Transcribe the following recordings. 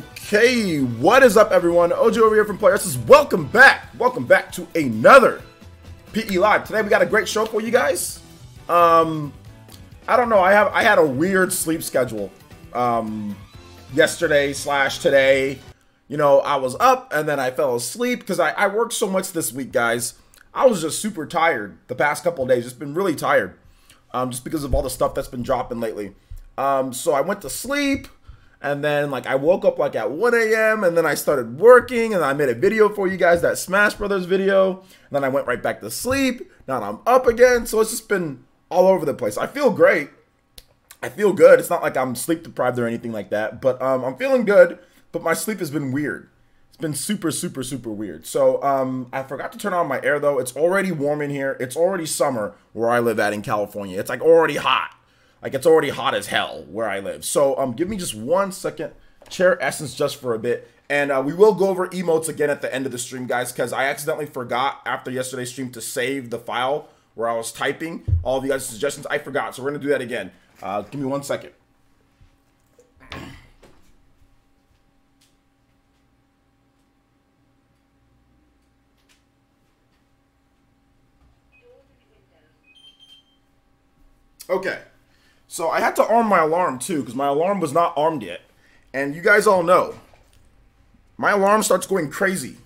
Okay, what is up, everyone? OJ over here from Players says, welcome back to another PE Live. Today we got a great show for you guys. I don't know, I had a weird sleep schedule yesterday / today. You know, I was up and then I fell asleep because I worked so much this week, guys. I was just super tired the past couple of days. Just been really tired, just because of all the stuff that's been dropping lately. So I went to sleep. And then, like, I woke up, like, at 1 a.m., and then I started working, and I made a video for you guys, that Smash Brothers video. And then I went right back to sleep. Now I'm up again, so it's just been all over the place. I feel great. I feel good. It's not like I'm sleep deprived or anything like that, but I'm feeling good, but my sleep has been weird. It's been super, super, super weird. So I forgot to turn on my air, though. It's already warm in here. It's already summer where I live at in California. It's, like, already hot. Like, it's already hot as hell where I live. So, give me just 1 second. Chair essence just for a bit. And we will go over emotes again at the end of the stream, guys, because I accidentally forgot after yesterday's stream to save the file where I was typing all of you guys' suggestions. I forgot, so we're going to do that again. Give me 1 second. Okay. So I had to arm my alarm too, because my alarm was not armed yet. And you guys all know, my alarm starts going crazy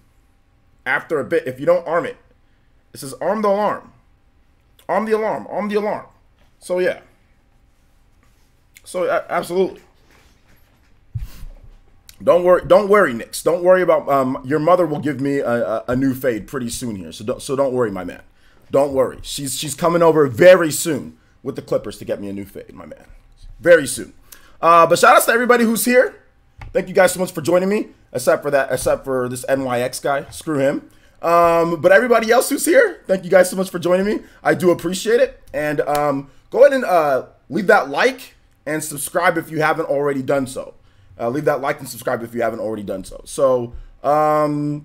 after a bit if you don't arm it. It says arm the alarm. Arm the alarm. Arm the alarm. So yeah. So absolutely. Don't worry, Nix. Don't worry about your mother will give me a new fade pretty soon here. So don't worry, my man. Don't worry. She's coming over very soon with the Clippers to get me a new fade, my man. Very soon. But shout outs to everybody who's here. Thank you guys so much for joining me. Except for this NYX guy. Screw him. But everybody else who's here, thank you guys so much for joining me. I do appreciate it. And go ahead and leave that like and subscribe if you haven't already done so. Leave that like and subscribe if you haven't already done so. So, all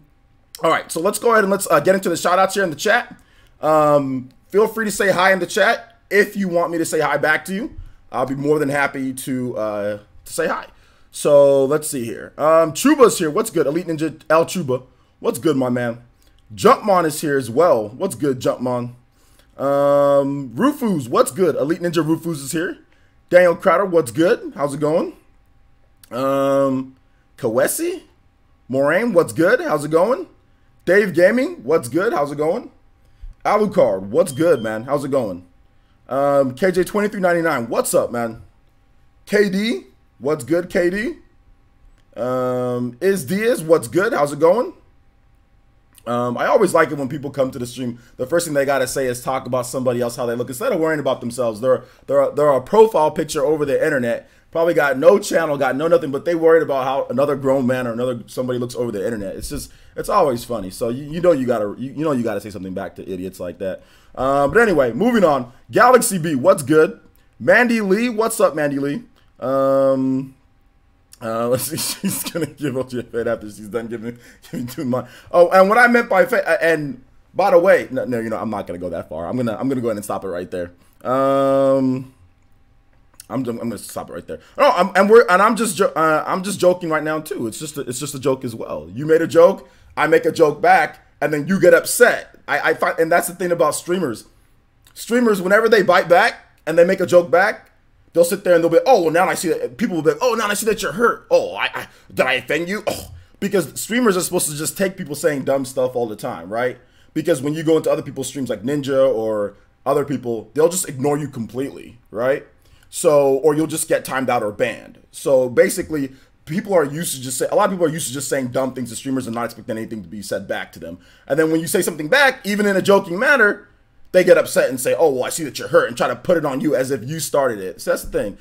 right. So let's go ahead and let's get into the shout outs here in the chat. Feel free to say hi in the chat. If you want me to say hi back to you, I'll be more than happy to say hi. So let's see here. Chuba's here. What's good? Elite Ninja L Chuba. What's good, my man? Jumpmon is here as well. What's good, Jumpmon? Rufus, what's good? Elite Ninja Rufus is here. Daniel Crowder, what's good? How's it going? Kawesi? Moraine, what's good? How's it going? Dave Gaming, what's good? How's it going? Alucard, what's good, man? How's it going? KJ2399, what's up, man? KD, what's good, KD? Is Diaz, what's good? How's it going? I always like it when people come to the stream. The first thing they gotta say is talk about somebody else, how they look, instead of worrying about themselves. They're a profile picture over the internet. Probably got no channel, got no nothing, but they worried about how another grown man or somebody looks over the internet. It's always funny. So you gotta say something back to idiots like that. But anyway, moving on. Galaxy B, what's good? Mandy Lee, what's up, Mandy Lee? Let's see. She's gonna give up your fade after she's done giving mine. Oh, and what I meant by fade, and by the way, no, you know, I'm not gonna go that far. I'm gonna go ahead and stop it right there. I'm gonna stop it right there. Oh, I'm just joking right now too. It's just a joke as well. You made a joke, I make a joke back, and then you get upset. I find, and that's the thing about streamers. Streamers, whenever they bite back and they make a joke back, they'll sit there and they'll be, oh, well, now I see that. People will be like, oh, now I see that you're hurt. Oh, did I offend you? Oh, because streamers are supposed to just take people saying dumb stuff all the time, right? Because when you go into other people's streams like Ninja or other people, they'll just ignore you completely, right? So, or you'll just get timed out or banned. So basically, a lot of people are used to just saying dumb things to streamers and not expecting anything to be said back to them. And then when you say something back, even in a joking manner, they get upset and say, oh, well, I see that you're hurt, and try to put it on you as if you started it. So that's the thing.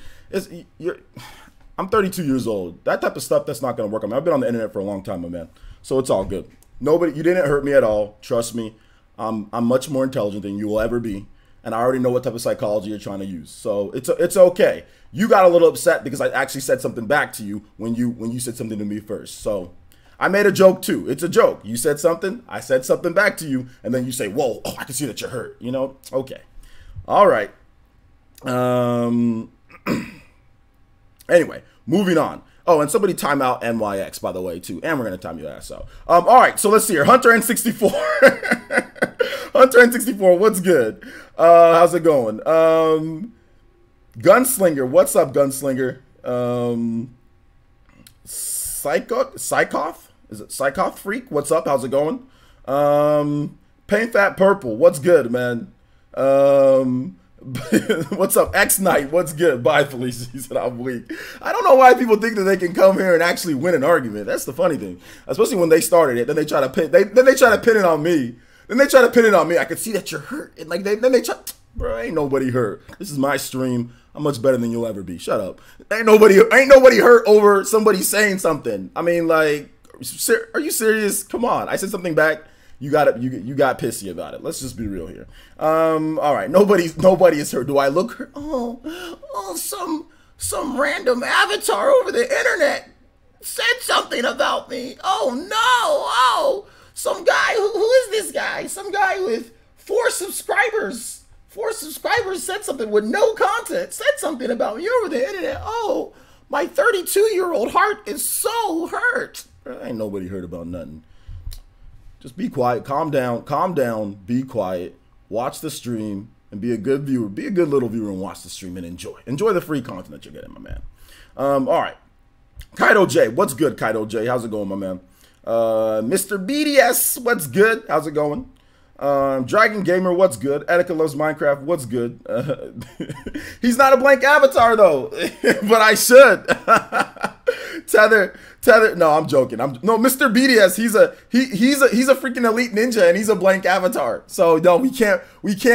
I'm 32 years old. That type of stuff, that's not going to work on me. I've been on the internet for a long time, my man. So it's all good. You didn't hurt me at all. Trust me. I'm much more intelligent than you will ever be. And I already know what type of psychology you're trying to use. So it's okay. You got a little upset because I actually said something back to you when you said something to me first. So I made a joke too. It's a joke. You said something, I said something back to you, and then you say, whoa, oh, I can see that you're hurt. You know? Okay. All right. Anyway, moving on. Oh, and somebody time out NYX, by the way, too. And we're going to time your ass out. All right, so let's see here. Hunter N64. Hunter N64, what's good? How's it going? Gunslinger, what's up, Gunslinger? Psychoth? Is it Psychoth Freak? What's up? How's it going? Paint Fat Purple, what's good, man? What's up, X Knight? What's good? Bye, Felicia. He said I'm weak. I don't know why people think that they can come here and actually win an argument. That's the funny thing, especially when they started it. Then they try to pin. Then they try to pin it on me. I could see that you're hurt. And like then they try. Bro, ain't nobody hurt. This is my stream. I'm much better than you'll ever be. Shut up. Ain't nobody hurt over somebody saying something. I mean, like, are you serious? Come on. I said something back. You got pissy about it. Let's just be real here. All right. Nobody is hurt. Do I look hurt? Oh, some random avatar over the internet said something about me. Oh no. Oh, some guy. Who is this guy? Some guy with 4 subscribers. 4 subscribers said something with no content. Said something about me over the internet. Oh, my 32-year-old heart is so hurt. Ain't nobody hurt about nothing. Just be quiet, calm down, be quiet, watch the stream, and be a good viewer. Be a good little viewer and watch the stream and enjoy. Enjoy the free content that you're getting, my man. All right. Kaido J, what's good, Kaido J? How's it going, my man? Mr. BDS, what's good? How's it going? Dragon Gamer, what's good? Etika loves Minecraft, what's good? He's not a blank avatar, though, but I should. Tether, no, I'm joking. No, Mr. BDS, he's a freaking elite ninja and he's a blank avatar. So no, we can't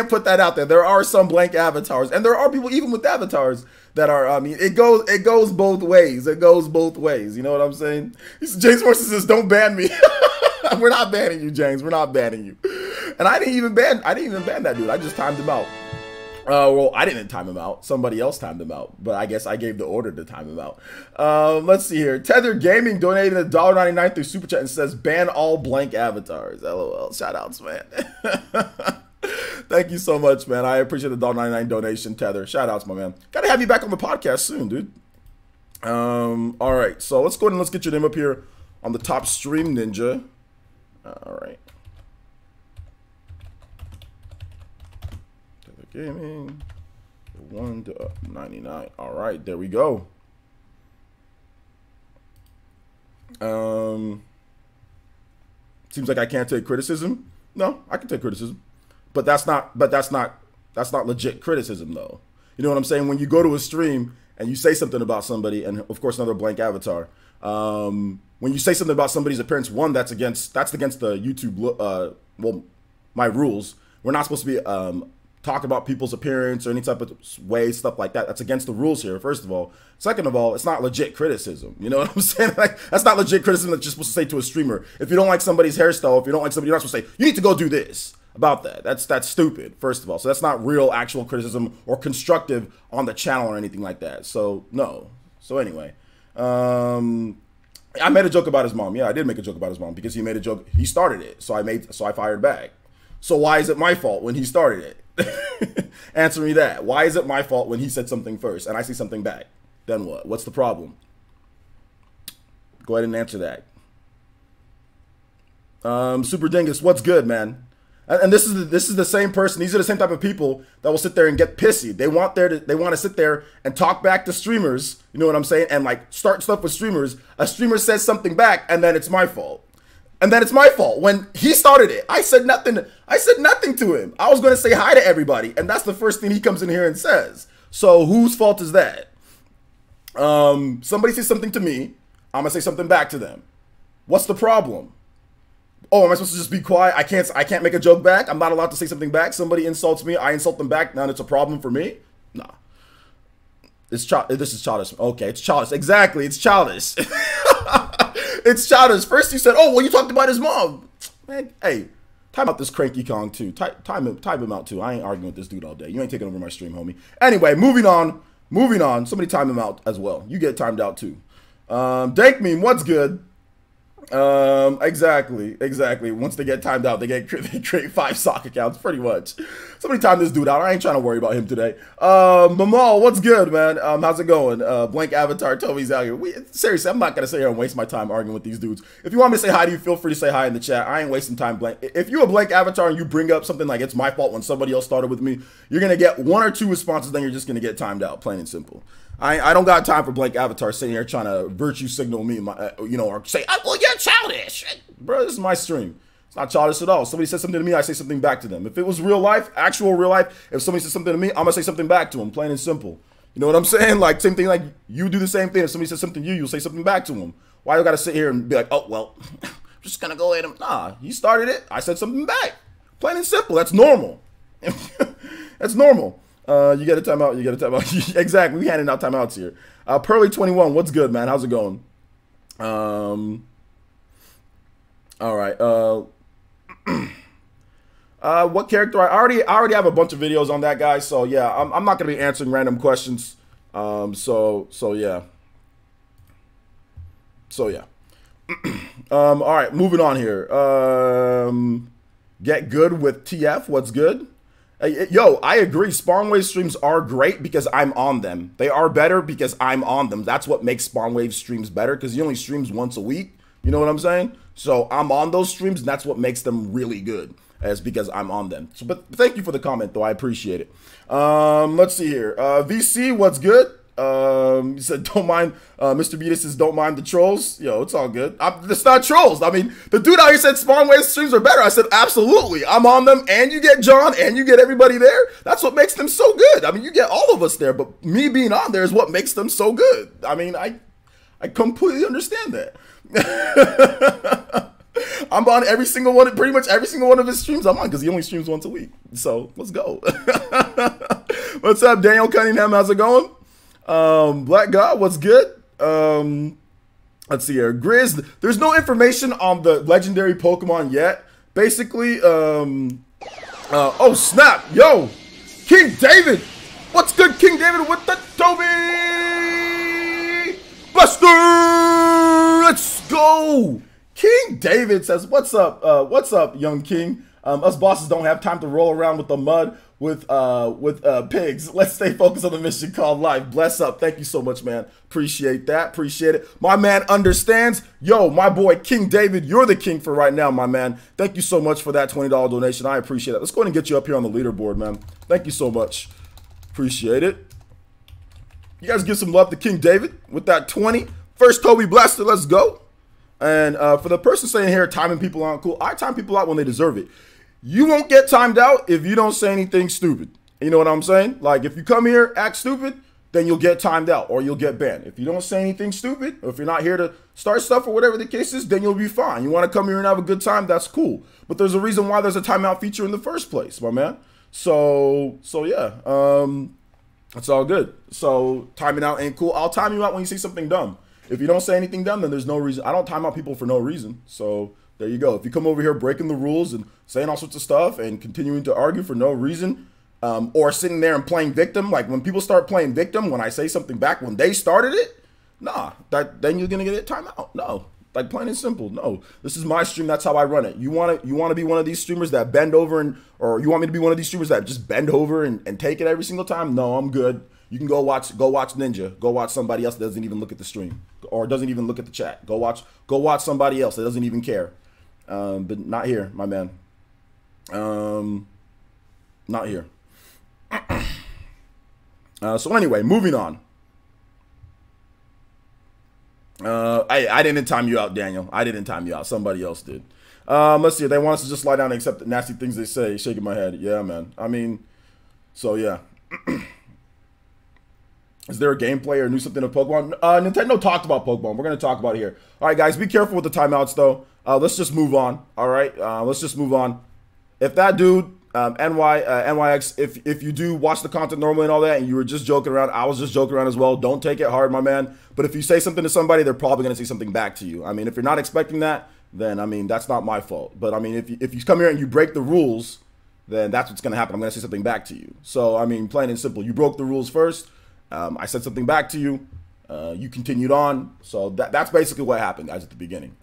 put that out there. There are some blank avatars, and there are people even with avatars that are. I mean, it goes both ways. It goes both ways. You know what I'm saying? James Morrison says, "Don't ban me." We're not banning you, James. We're not banning you. And I didn't even ban that dude. I just timed him out. Well, I didn't time him out. Somebody else timed him out. But I guess I gave the order to time him out. Let's see here. Tether Gaming donated $1.99 through Super Chat and says, ban all blank avatars. LOL. Shout outs, man. Thank you so much, man. I appreciate the $1.99 donation, Tether. Shout outs, my man. Gotta have you back on the podcast soon, dude. All right. So let's go ahead and let's get your name up here on the top stream, Ninja. All right. Gaming 1 to 99. All right, there we go. Seems like I can't take criticism. No, I can take criticism, but that's not legit criticism, though. You know what I'm saying? When you go to a stream and you say something about somebody, and of course another blank avatar. When you say something about somebody's appearance, one, that's against the YouTube well, my rules. We're not supposed to be talk about people's appearance or any type of way, stuff like that. That's against the rules here, first of all. Second of all, it's not legit criticism. You know what I'm saying? Like, that's not legit criticism that you're supposed to say to a streamer. If you don't like somebody's hairstyle, if you don't like somebody, you're not supposed to say, you need to go do this about that. That's stupid, first of all. So that's not real, actual criticism or constructive on the channel or anything like that. So, no. So anyway, I made a joke about his mom. Yeah, I did make a joke about his mom because he made a joke. He started it, so I fired back. So why is it my fault when he started it? Answer me that. Why is it my fault when he said something first and I say something back? Then what? What's the problem? Go ahead and answer that. Super Dingus, what's good, man? And this is the same person. These are the same type of people that will sit there and get pissy. They want to sit there and talk back to streamers. You know what I'm saying? And like start stuff with streamers. A streamer says something back, and then it's my fault. And then it's my fault. When he started it, I said nothing to him. I was going to say hi to everybody, and that's the first thing he comes in here and says. So whose fault is that? Somebody says something to me, I'm going to say something back to them. What's the problem? Oh, am I supposed to just be quiet? I can't make a joke back? I'm not allowed to say something back? Somebody insults me, I insult them back, now it's a problem for me? Nah. This is childish. Okay, it's childish. Exactly, it's childish. It's childish. First you said, oh, well, you talked about his mom. Man, hey, time out this Cranky Kong too. Time him out too. I ain't arguing with this dude all day. You ain't taking over my stream, homie. Anyway, moving on. Somebody time him out as well. You get timed out too. Dank Meme, what's good? Exactly. Once they get timed out, they create 5 sock accounts, pretty much. Somebody timed this dude out. I ain't trying to worry about him today. Mamal, what's good, man? How's it going? Blank Avatar, Toby's out here. Seriously, I'm not gonna sit here and waste my time arguing with these dudes. If you want me to say hi to you, feel free to say hi in the chat. I ain't wasting time. Blank. If you're a Blank Avatar and you bring up something like it's my fault when somebody else started with me, you're gonna get 1 or 2 responses. Then you're just gonna get timed out, plain and simple. I don't got time for Blank Avatar sitting here trying to virtue signal me, or say, oh, well, you're childish. Bro, this is my stream. It's not childish at all. Somebody says something to me, I say something back to them. If it was real life, actual real life, if somebody says something to me, I'm going to say something back to them, plain and simple. You know what I'm saying? Like, same thing, like, you do the same thing. If somebody says something to you, you'll say something back to them. Why you got to sit here and be like, oh, well, I'm just going to go at him. Nah, he started it. I said something back. Plain and simple. That's normal. That's normal. You get a timeout. You get a timeout. Exactly. We handing out timeouts here. Pearly21, what's good, man? How's it going? All right. What character? I already have a bunch of videos on that guy. So yeah, I'm not gonna be answering random questions. So yeah. All right, moving on here. Get good with TF. What's good? Yo, I agree. Spawnwave streams are great because I'm on them. They are better because I'm on them. That's what makes Spawnwave streams better, because he only streams once a week. You know what I'm saying? So I'm on those streams, and that's what makes them really good, is because I'm on them. So, but thank you for the comment, though. I appreciate it. Let's see here. VC, what's good? He said, don't mind, Mr. Beatus says, don't mind the trolls. Yo, it's all good. It's not trolls. I mean, the dude out here said Spawnwave streams are better. I said, absolutely. I'm on them, and you get John, and you get everybody there. That's what makes them so good. I mean, you get all of us there, but me being on there is what makes them so good. I mean, I completely understand that. I'm on every single one, pretty much every single one of his streams I'm on, because he only streams once a week. So, let's go. What's up, Daniel Cunningham? How's it going? Black God, what's good? Let's see here. Grizz, there's no information on the legendary Pokemon yet. Basically, oh snap, yo, King David, what's good, King David with the Toby Buster? Let's go. King David says, what's up, young king? Us bosses don't have time to roll around with the mud with pigs. Let's stay focused on the mission called life. Bless up. Thank you so much, man. Appreciate that. Appreciate it. My man understands. Yo, my boy King David, you're the king for right now, my man. Thank you so much for that $20 donation. I appreciate it. Let's go ahead and get you up here on the leaderboard, man. Thank you so much. Appreciate it. You guys give some love to King David with that 20. First Toby Blaster, let's go. And for the person saying here, timing people aren't cool, I time people out when they deserve it. You won't get timed out if you don't say anything stupid. You know what I'm saying? Like, if you come here, act stupid, then you'll get timed out or you'll get banned. If you don't say anything stupid, or if you're not here to start stuff or whatever the case is, then you'll be fine. You want to come here and have a good time, that's cool. But there's a reason why there's a timeout feature in the first place, my man. So yeah, it's all good. So timing out ain't cool. I'll time you out when you say something dumb. If you don't say anything dumb, then there's no reason. I don't time out people for no reason. So there you go. If you come over here breaking the rules and saying all sorts of stuff and continuing to argue for no reason, or sitting there and playing victim, like when people start playing victim, when I say something back when they started it, nah, then you're gonna get a timeout. No, like plain and simple. No, this is my stream. That's how I run it. You want to be one of these streamers that bend over or you want me to be one of these streamers that just bend over and take it every single time? No, I'm good. You can go watch Ninja. Go watch somebody else that doesn't even look at the stream or doesn't even look at the chat. Go watch somebody else that doesn't even care. But not here, my man. Not here. So anyway, moving on. I didn't time you out, Daniel. I didn't time you out. Somebody else did. Let's see. They want us to just lie down and accept the nasty things they say. Shaking my head. Yeah, man. I mean, so yeah. Is there a gameplay or new something of Pokemon? Nintendo talked about Pokemon. We're going to talk about it here. All right, guys, be careful with the timeouts, though. Let's just move on. All right, let's just move on. If that dude, NYX, if you do watch the content normally and all that, and you were just joking around, I was just joking around as well. Don't take it hard, my man. But if you say something to somebody, they're probably going to say something back to you. I mean, if you're not expecting that, then, I mean, that's not my fault. But, I mean, if you come here and you break the rules, then that's what's going to happen. I'm going to say something back to you. So, I mean, plain and simple. You broke the rules first. I said something back to you. You continued on. So that's basically what happened, guys, at the beginning.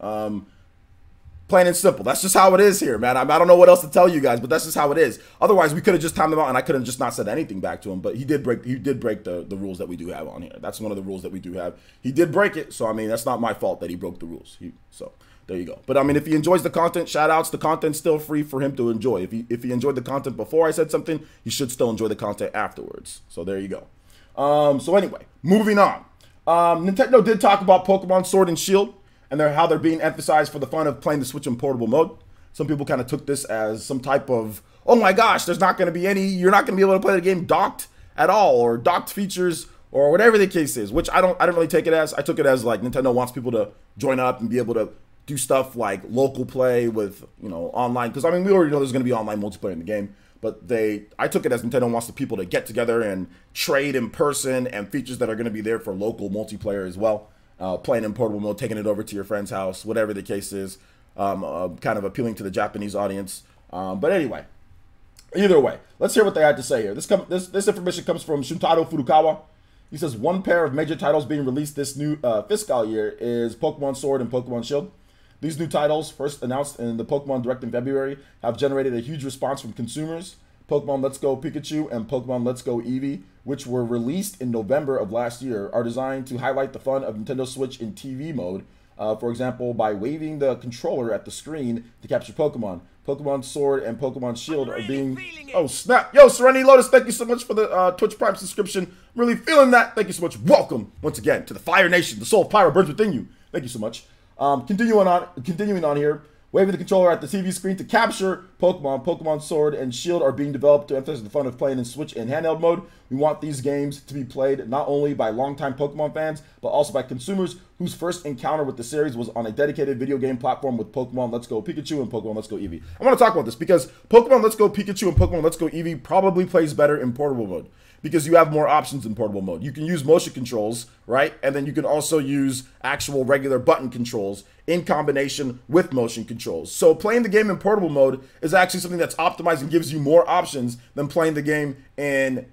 Plain and simple. That's just how it is here, man. I don't know what else to tell you guys, but that's just how it is. Otherwise, we could have just timed him out, and I could have just not said anything back to him. But he did break the rules that we do have on here. That's one of the rules that we do have. He did break it, so I mean that's not my fault that he broke the rules. So there you go. But I mean, if he enjoys the content, shout outs. The content's still free for him to enjoy. If he enjoyed the content before I said something, he should still enjoy the content afterwards. So there you go. So anyway, moving on. Nintendo did talk about Pokemon Sword and Shield and how they're being emphasized for the fun of playing the Switch in portable mode. Some people kind of took this as some type of, oh my gosh, there's not going to be you're not going to be able to play the game docked at all, or docked features, or whatever the case is, which I didn't really take it as. I took it as like Nintendo wants people to join up and be able to do stuff like local play with, online. Because I mean, we already know there's going to be online multiplayer in the game. But I took it as Nintendo wants the people to get together and trade in person, and features that are going to be there for local multiplayer as well. Playing in portable mode, taking it over to your friend's house, whatever the case is, kind of appealing to the Japanese audience. But anyway, either way, let's hear what they had to say here. This information comes from Shuntaro Furukawa. He says one pair of major titles being released this new fiscal year is Pokemon Sword and Pokemon Shield. These new titles, first announced in the Pokemon Direct in February, have generated a huge response from consumers. Pokemon Let's Go Pikachu and Pokemon Let's Go Eevee, which were released in November of last year, are designed to highlight the fun of Nintendo Switch in TV mode. For example, by waving the controller at the screen to capture Pokemon. Pokemon Sword and Pokemon Shield are being... Oh, snap. Yo, Serenity Lotus, thank you so much for the Twitch Prime subscription. Really feeling that. Thank you so much. Welcome, once again, to the Fire Nation. The soul of Pyro burns within you. Thank you so much. Continuing on here, waving the controller at the TV screen to capture Pokemon. Pokemon Sword and Shield are being developed to emphasize the fun of playing in Switch in handheld mode. We want these games to be played not only by longtime Pokemon fans, but also by consumers whose first encounter with the series was on a dedicated video game platform with Pokemon Let's Go Pikachu and Pokemon Let's Go Eevee. I want to talk about this because Pokemon Let's Go Pikachu and Pokemon Let's Go Eevee probably plays better in portable mode, because you have more options in portable mode. You can use motion controls, right? And then you can also use actual regular button controls in combination with motion controls. So playing the game in portable mode is actually something that's optimized and gives you more options than playing the game in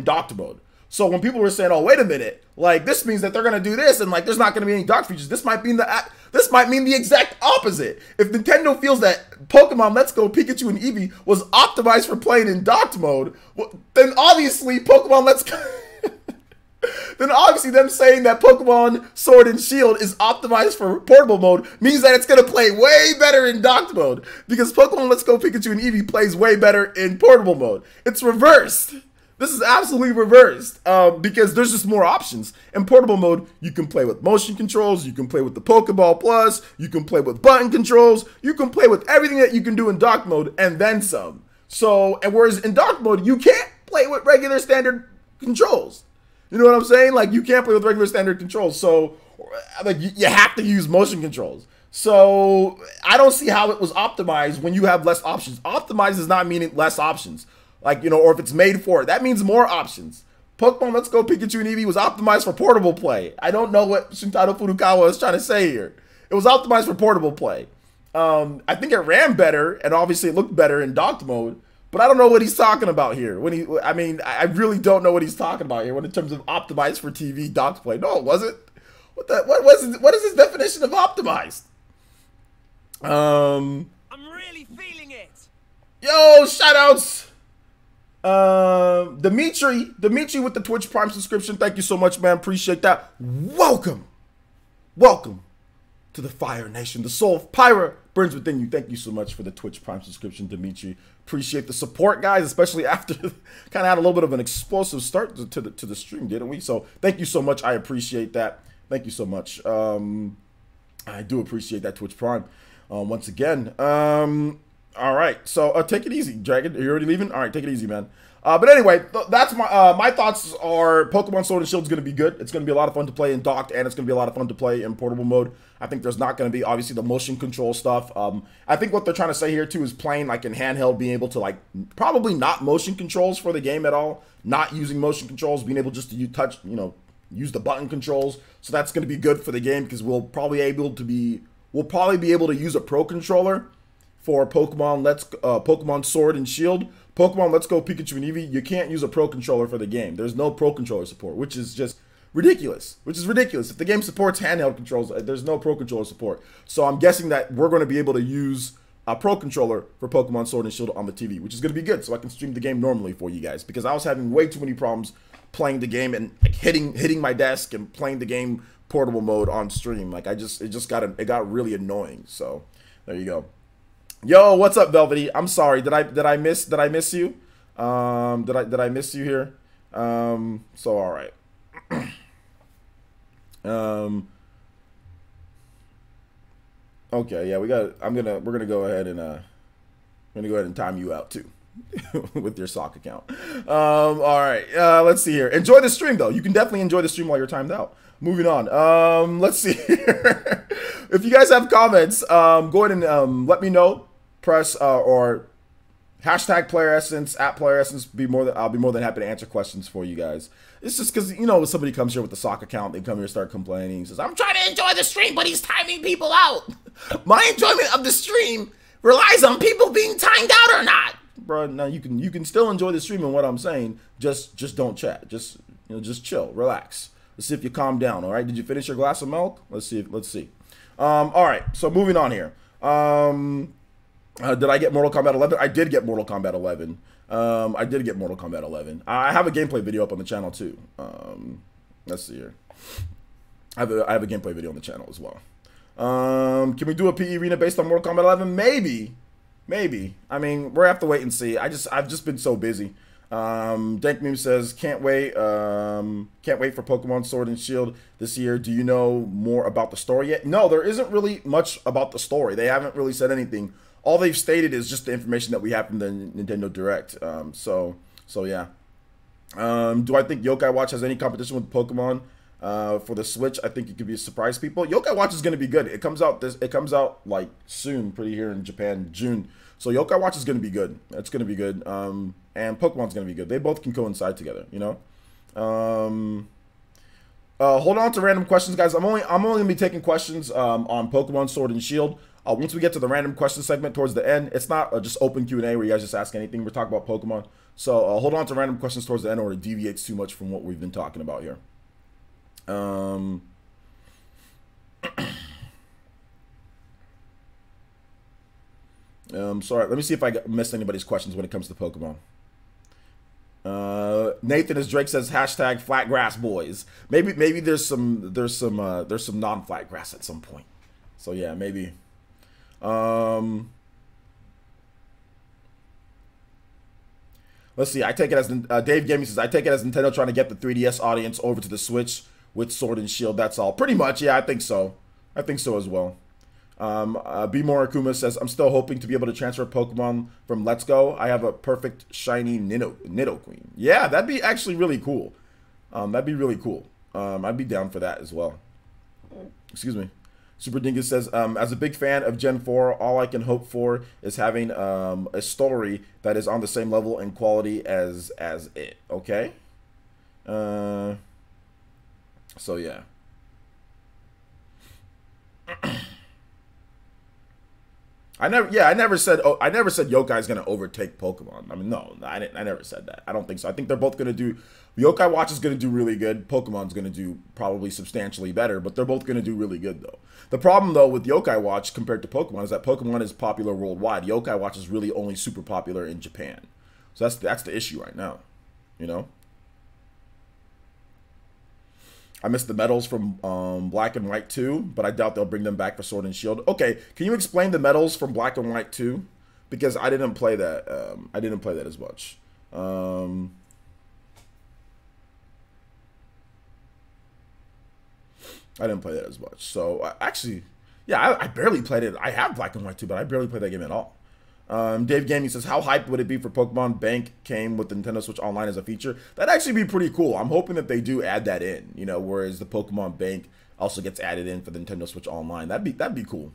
docked mode. So when people were saying, "Oh, wait a minute, like this means that they're gonna do this, and like there's not gonna be any docked features," this might mean the exact opposite. If Nintendo feels that Pokemon Let's Go Pikachu and Eevee was optimized for playing in docked mode, then obviously Pokemon Let's Go. Then obviously them saying that Pokemon Sword and Shield is optimized for portable mode means that it's going to play way better in docked mode, because Pokemon Let's Go Pikachu and Eevee plays way better in portable mode. It's reversed. This is absolutely reversed because there's just more options. In portable mode, you can play with motion controls, you can play with the Pokeball Plus, you can play with button controls, you can play with everything that you can do in docked mode and then some. So, and whereas in docked mode, you can't play with regular standard controls. You know what I'm saying? Like, you can't play with regular standard controls. So, like, you have to use motion controls. So, I don't see how it was optimized when you have less options. Optimized does not mean less options. Like, or if it's made for it. That means more options. Pokemon Let's Go Pikachu and Eevee was optimized for portable play. I don't know what Shintaro Furukawa is trying to say here. It was optimized for portable play. I think it ran better, and obviously it looked better in docked mode. But I don't know what he's talking about here. I really don't know what he's talking about here in terms of optimized for TV docked play. No, it wasn't. What is his definition of optimized? I'm really feeling it. Yo, shoutouts. Dimitri with the Twitch Prime subscription. Thank you so much, man. Appreciate that. Welcome to the Fire Nation. The soul of Pyra burns within you. Thank you so much for the Twitch Prime subscription, Dimitri. Appreciate the support, guys, especially after kind of had a little bit of an explosive start to the stream, didn't we? So thank you so much. I appreciate that. Thank you so much. I do appreciate that, Twitch Prime. Once again. All right. So take it easy, Dragon. Are you already leaving? All right, take it easy, man. But anyway, that's my thoughts are Pokemon Sword and Shield is going to be good. It's going to be a lot of fun to play in docked, and it's going to be a lot of fun to play in portable mode. I think there's not going to be, obviously, the motion control stuff. I think what they're trying to say here, too, is playing like in handheld, being able to like probably not motion controls for the game at all, not using motion controls, being able just to use the button controls. So that's going to be good for the game because we'll probably be able to use a Pro controller for Pokemon Sword and Shield. Pokemon Let's Go Pikachu and Eevee, you can't use a Pro controller for the game. There's no Pro controller support, which is just Ridiculous, which is ridiculous. If the game supports handheld controls, there's no Pro Controller support. So I'm guessing that we're going to be able to use a Pro Controller for Pokemon Sword and Shield on the TV, which is going to be good, so I can stream the game normally for you guys. Because I was having way too many problems playing the game and like, hitting my desk and playing the game portable mode on stream. Like it got really annoying. So there you go. Yo, what's up, Velvety? I'm sorry. Did I miss you? Did I miss you here? So all right. Okay, yeah, we're gonna go ahead and time you out too with your sock account. All right, let's see here. Enjoy the stream though. You can definitely enjoy the stream while you're timed out. Moving on. Let's see here. If you guys have comments, go ahead and let me know. Press or hashtag Player Essence at Player Essence. I'll be more than happy to answer questions for you guys. It's just because, you know, when somebody comes here with the sock account, they come here and start complaining. He says, I'm trying to enjoy the stream, but he's timing people out. My enjoyment of the stream relies on people being timed out or not. Bro, now you can still enjoy the stream and what I'm saying. Just don't chat. Just chill, relax. Let's see if you calm down, all right? Did you finish your glass of milk? Let's see. All right, so moving on here. Did I get Mortal Kombat 11? I did get Mortal Kombat 11. I have a gameplay video up on the channel too. Let's see here. I have a gameplay video on the channel as well. Can we do a PE arena based on Mortal Kombat 11? Maybe. I mean, we'll have to wait and see. I've just been so busy. Dank Meme says, can't wait for Pokemon Sword and Shield this year. Do you know more about the story yet? No, there isn't really much about the story. They haven't really said anything. All they've stated is just the information that we have from the Nintendo Direct. So yeah. Do I think Yokai Watch has any competition with Pokemon for the Switch? I think it could be a surprise people. Yokai Watch is going to be good. It comes out like soon, pretty here in Japan, June. So Yokai Watch is going to be good. It's going to be good. And Pokemon's going to be good. They both can coincide together, you know. Hold on to random questions, guys. I'm only going to be taking questions on Pokemon Sword and Shield. Once we get to the random question segment towards the end, it's not just open Q&A where you guys just ask anything. We're talking about Pokemon. So hold on to random questions towards the end, or it deviates too much from what we've been talking about here. Sorry, let me see if I missed anybody's questions when it comes to Pokemon. Nathan, as Drake says, hashtag flat grass boys. Maybe there's some non-flat grass at some point. So yeah, maybe. Let's see. I take it as Dave Gaming says, I take it as Nintendo trying to get the 3DS audience over to the Switch with Sword and Shield. That's all. Pretty much. Yeah, I think so. I think so as well. B More Akuma says, I'm still hoping to be able to transfer Pokemon from Let's Go. I have a perfect shiny Nidoqueen. Yeah, that'd be actually really cool. That'd be really cool. I'd be down for that as well. Excuse me. Super Dingus says, as a big fan of Gen 4, all I can hope for is having a story that is on the same level and quality as it. Okay? So yeah. I never said Yokai's gonna overtake Pokemon. I mean, no, I never said that. I don't think so. I think they're both gonna do. Yokai Watch is gonna do really good. Pokemon's gonna do probably substantially better, but they're both gonna do really good though. The problem though with Yokai Watch compared to Pokemon is that Pokemon is popular worldwide. Yokai Watch is really only super popular in Japan. So that's the issue right now. You know. I missed the medals from Black and White 2, but I doubt they'll bring them back for Sword and Shield. Okay, can you explain the medals from Black and White 2? Because I didn't play that. I didn't play that as much. I didn't play that as much. So actually, yeah, I barely played it. I have Black and White 2, but I barely played that game at all. Dave Gaming says, how hyped would it be for Pokemon Bank came with the Nintendo Switch Online as a feature? That'd actually be pretty cool. I'm hoping that they do add that in, you know, whereas the Pokemon Bank also gets added in for the Nintendo Switch Online. That'd be cool.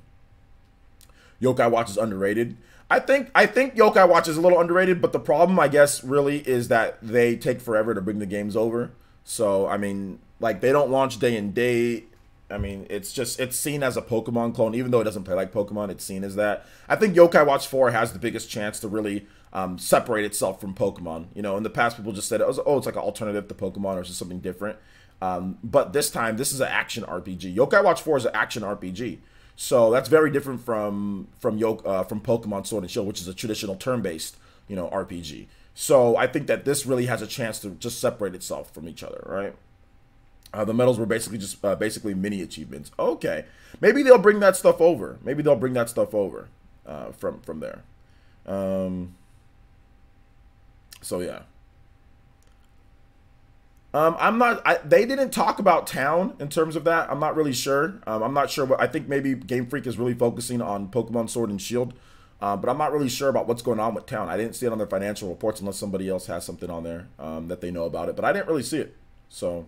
Yokai Watch is underrated. I think Yokai Watch is a little underrated, but the problem, I guess, really is that they take forever to bring the games over. So, I mean, like, they don't launch day and date. I mean, it's seen as a Pokemon clone, even though it doesn't play like Pokemon, it's seen as that. I think Yokai Watch 4 has the biggest chance to really separate itself from Pokemon. You know, in the past, people just said, oh, it's like an alternative to Pokemon or it's just something different. But this time, this is an action RPG. Yokai Watch 4 is an action RPG. So that's very different from Pokemon Sword and Shield, which is a traditional turn-based, you know, RPG. So I think that this really has a chance to just separate itself from each other, right? The medals were basically just basically mini achievements. Okay, maybe they'll bring that stuff over. Maybe they'll bring that stuff over from there. So yeah. They didn't talk about town in terms of that. I'm not really sure. I'm not sure what, I think maybe Game Freak is really focusing on Pokemon Sword and Shield. But I'm not really sure about what's going on with town. I didn't see it on their financial reports unless somebody else has something on there that they know about it. But I didn't really see it. So.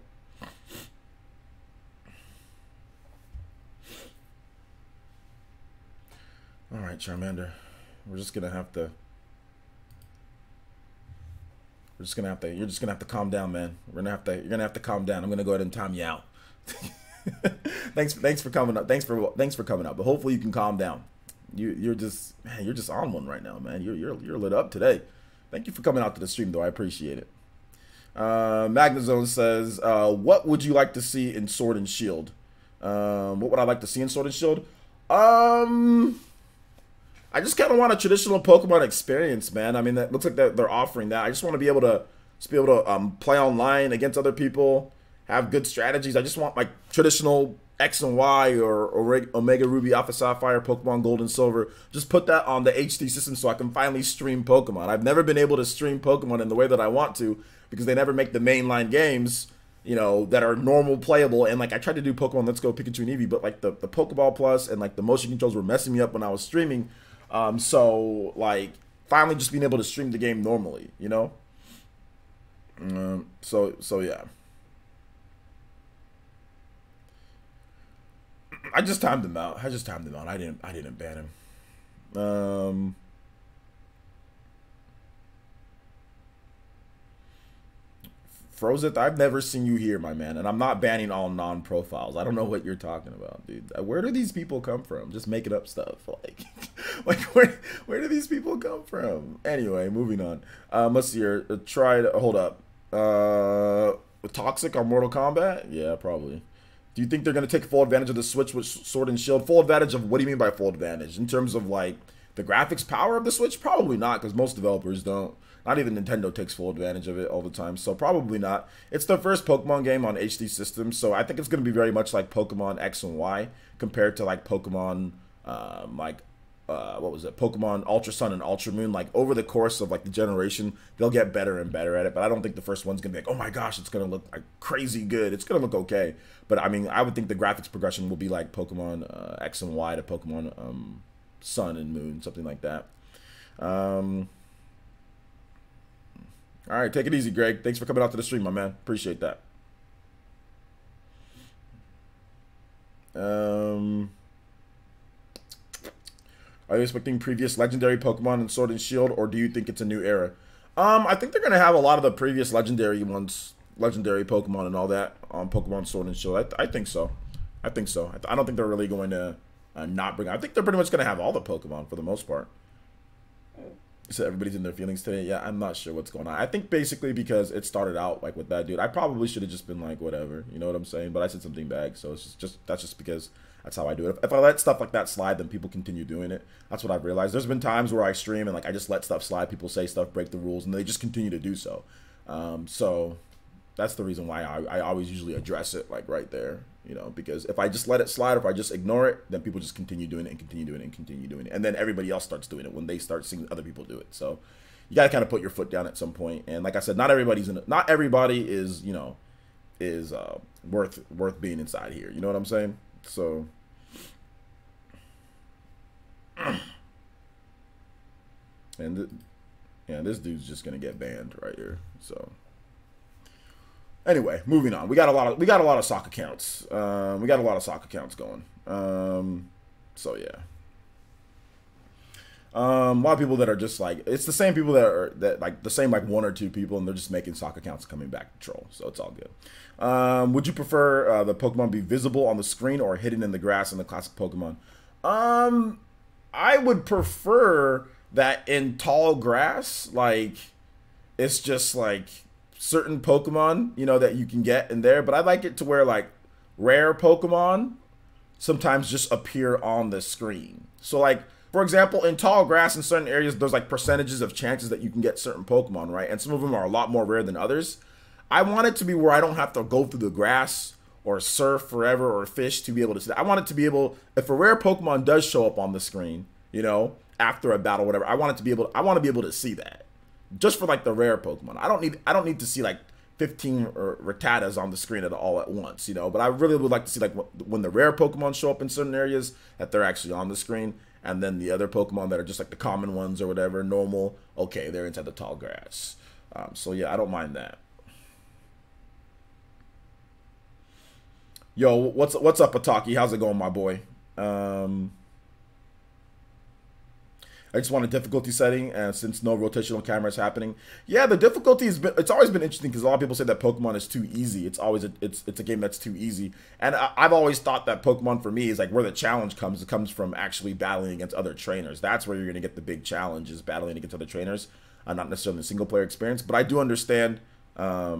All right, Charmander. You're just gonna have to calm down, man. You're gonna have to calm down. I'm gonna go ahead and time you out. thanks for coming up. Thanks for coming up. But hopefully you can calm down. You're just on one right now, man. You're lit up today. Thank you for coming out to the stream, though. I appreciate it. Magnazone says, what would you like to see in Sword and Shield? What would I like to see in Sword and Shield? I just kind of want a traditional Pokemon experience, man. I mean, that looks like they're offering that. I just want to be able to play online against other people, have good strategies. I just want like traditional X and Y or Omega Ruby, Alpha Sapphire, Pokemon Gold and Silver. Just put that on the HD system so I can finally stream Pokemon. I've never been able to stream Pokemon in the way that I want to because they never make the mainline games, you know, that are normal playable. And like I tried to do Pokemon Let's Go Pikachu and Eevee, but like the Pokeball Plus and like the motion controls were messing me up when I was streaming. So like finally just being able to stream the game normally, you know. So yeah. I just timed him out. I didn't ban him. Frozeth, I've never seen you here, my man, and I'm not banning all non-profiles. I don't know what you're talking about, dude. Where do these people come from? Just making up stuff, like where do these people come from? Anyway, moving on. Let's see here. Hold up. Toxic on Mortal Kombat? Yeah, probably. Do you think they're gonna take full advantage of the Switch with Sword and Shield? Full advantage of what do you mean by full advantage? In terms of like the graphics power of the Switch? Probably not, because most developers don't. Not even Nintendo takes full advantage of it all the time, so probably not. It's the first Pokemon game on HD systems, so I think it's going to be very much like Pokemon X and Y compared to like Pokemon, what was it? Pokemon Ultra Sun and Ultra Moon. Like over the course of like the generation, they'll get better and better at it. But I don't think the first one's going to be like, oh my gosh, it's going to look like crazy good. It's going to look okay. But I mean, I would think the graphics progression will be like Pokemon X and Y to Pokemon Sun and Moon, something like that. All right, take it easy, Greg. Thanks for coming out to the stream, my man. Appreciate that. Are you expecting previous legendary Pokemon in Sword and Shield, or do you think it's a new era? I think they're going to have a lot of the previous legendary ones, legendary Pokemon and all that on Pokemon Sword and Shield. I think so. I don't think they're really going to not bring... I think they're pretty much going to have all the Pokemon for the most part. So everybody's in their feelings today. Yeah, I'm not sure what's going on. I think basically because it started out like with that dude. I probably should have just been like whatever, you know what I'm saying? But I said something bad, so it's just that's just because that's how I do it. If I let stuff like that slide, then people continue doing it. That's what I've realized. There's been times where I stream and like I just let stuff slide. People say stuff, break the rules, and they just continue to do so. So that's the reason why I always usually address it like right there. You know, because if I just let it slide, if I just ignore it, then people just continue doing it and continue doing it and continue doing it. And then everybody else starts doing it when they start seeing other people do it. So you got to kind of put your foot down at some point. And like I said, not everybody is, you know, is worth being inside here. You know what I'm saying? So and this dude's just going to get banned right here. So anyway, moving on. We got a lot of sock accounts. We got a lot of sock accounts going. So yeah. A lot of people that are just like, it's the same people that like the same like one or two people, and they're just making sock accounts coming back to troll. So it's all good. Would you prefer the Pokemon be visible on the screen or hidden in the grass in the classic Pokemon? I would prefer that in tall grass, like, it's just like certain Pokemon, you know, that you can get in there. But I like it to where like rare Pokemon sometimes just appear on the screen. So like, for example, in tall grass in certain areas, there's like percentages of chances that you can get certain Pokemon, right? And some of them are a lot more rare than others. I want it to be where I don't have to go through the grass or surf forever or fish to be able to see that. I want it to be able, if a rare Pokemon does show up on the screen, you know, after a battle, whatever, I want to be able to see that. Just for like the rare Pokemon. I don't need to see like 15 Rattatas on the screen all at once, you know, but I really would like to see like when the rare Pokemon show up in certain areas that they're actually on the screen, and then the other Pokemon that are just like the common ones or whatever, normal, okay, they're inside the tall grass. So yeah, I don't mind that. Yo, what's up, Ataki? How's it going, my boy? I just want a difficulty setting, and since no rotational camera is happening, yeah, the difficulty it's always been interesting because a lot of people say that Pokemon is too easy. It's always it's a game that's too easy, and I've always thought that Pokemon for me is like where the challenge comes. It comes from actually battling against other trainers. That's where you're gonna get the big challenge, is battling against other trainers, not necessarily a single player experience. But I do understand. Why,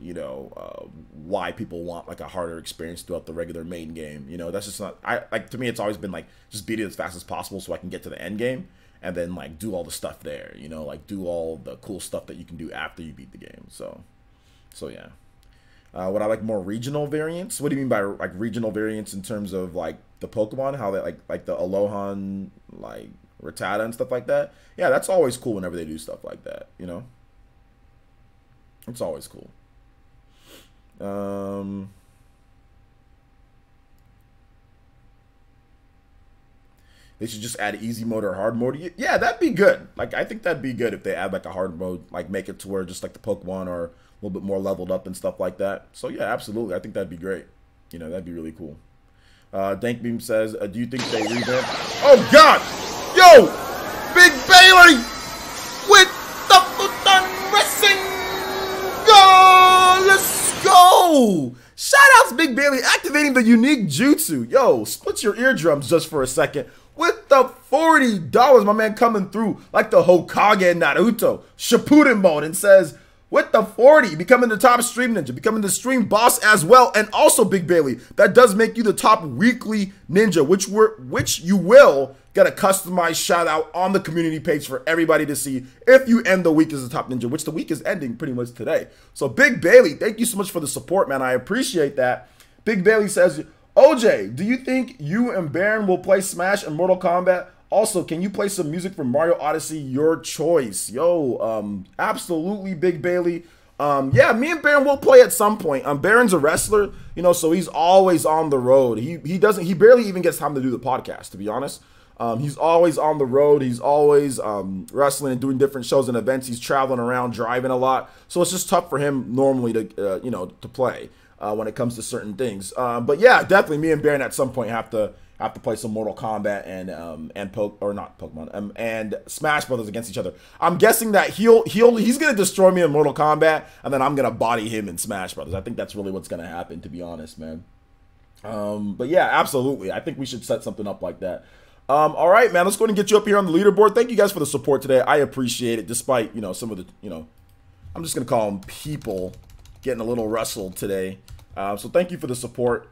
you know, why people want like a harder experience throughout the regular main game. You know, that's just not, to me, it's always been like, just beat it as fast as possible so I can get to the end game and then like do all the stuff there, you know, like do all the cool stuff that you can do after you beat the game. So yeah. Would I like more regional variants? What do you mean by like regional variants in terms of like the Pokemon, how they like the Alolan, like Rattata and stuff like that? Yeah, that's always cool whenever they do stuff like that, you know? It's always cool. They should just add easy mode or hard mode. Yeah, that'd be good. Like, I think that'd be good if they add like a hard mode, like make it to where just like the Pokemon are a little bit more leveled up and stuff like that. So yeah, absolutely. I think that'd be great. You know, that'd be really cool. Dankbeam says, do you think they revamp? Oh God! Yo! Big Bailey! With the wrestling! Go! Let's go! Shout out to Big Bailey activating the unique jutsu. Yo, split your eardrums just for a second. With the $40, my man coming through like the Hokage Naruto Shippuden mode and says, with the 40, becoming the top stream ninja, becoming the stream boss as well, and also Big Bailey, that does make you the top weekly ninja, which you will get a customized shout out on the community page for everybody to see if you end the week as the top ninja, which the week is ending pretty much today. So Big Bailey, thank you so much for the support, man. I appreciate that. Big Bailey says, OJ, do you think you and Baron will play Smash and Mortal Kombat? Also, can you play some music from Mario Odyssey? Your choice. Yo, absolutely, Big Bailey. Yeah, me and Baron will play at some point. Baron's a wrestler, you know, so he's always on the road. He barely even gets time to do the podcast, to be honest. He's always on the road. He's always wrestling and doing different shows and events. He's traveling around, driving a lot. So it's just tough for him normally to, you know, to play when it comes to certain things. But yeah, definitely me and Baron at some point have to play some Mortal Kombat and and Smash Brothers against each other. I'm guessing that he's gonna destroy me in Mortal Kombat, and then I'm gonna body him in Smash Brothers. I think that's really what's gonna happen, to be honest, man. But yeah, absolutely. I think we should set something up like that. All right, man. Let's go ahead and get you up here on the leaderboard. Thank you guys for the support today. I appreciate it, despite, you know, some of the, you know, I'm just gonna call them people getting a little rustled today. So thank you for the support.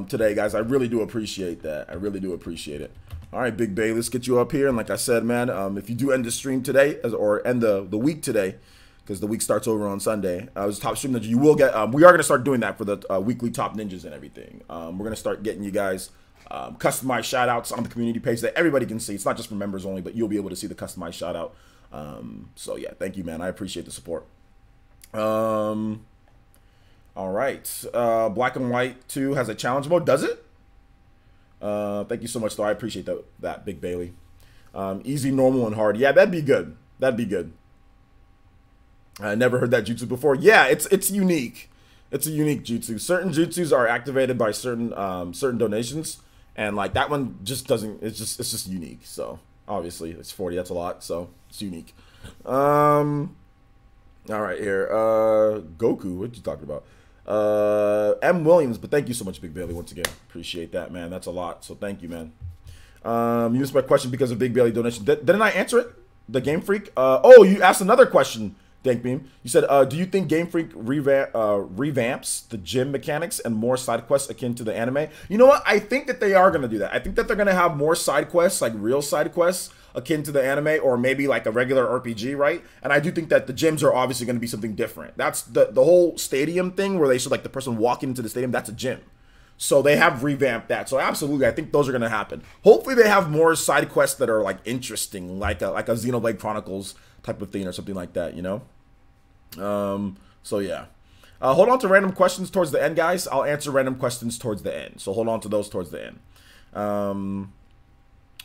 Today, guys. I really do appreciate that. I really do appreciate it. All right, Big Bay, let's get you up here. And like I said, man, if you do end the stream today, or end the week today, because the week starts over on Sunday, as top stream ninja, you will get, we are going to start doing that for the weekly top ninjas and everything. We're going to start getting you guys customized shout outs on the community page that everybody can see. It's not just for members only, but you'll be able to see the customized shout out. So yeah, thank you, man. I appreciate the support. All right, Black and White 2 has a challenge mode, does it? Thank you so much, though. I appreciate that, Big Bailey. Easy, normal, and hard. Yeah, that'd be good. That'd be good. I never heard that jutsu before. Yeah, it's unique. It's a unique jutsu. Certain jutsus are activated by certain certain donations, and like that one just doesn't. It's just unique. So obviously, it's 40. That's a lot. So it's unique. All right, here. Goku. What you talking about? M. Williams, but thank you so much, Big Bailey, once again. Appreciate that, man. That's a lot, so thank you, man. You missed my question because of Big Bailey donation. Didn't I answer it? The Game Freak? Oh, you asked another question, Dank Beam. You said, do you think Game Freak revamps the gym mechanics and more side quests akin to the anime? You know what? I think that they are going to do that. I think that they're going to have more side quests, like real side quests, akin to the anime, or maybe like a regular RPG, right? And I do think that the gyms are obviously going to be something different. That's the whole stadium thing where they should like the person walking into the stadium, that's a gym. So they have revamped that. So absolutely, I think those are going to happen. Hopefully they have more side quests that are like interesting, like a Xenoblade Chronicles type of thing or something like that, you know? So yeah. Hold on to random questions towards the end, guys. I'll answer random questions towards the end. So hold on to those towards the end.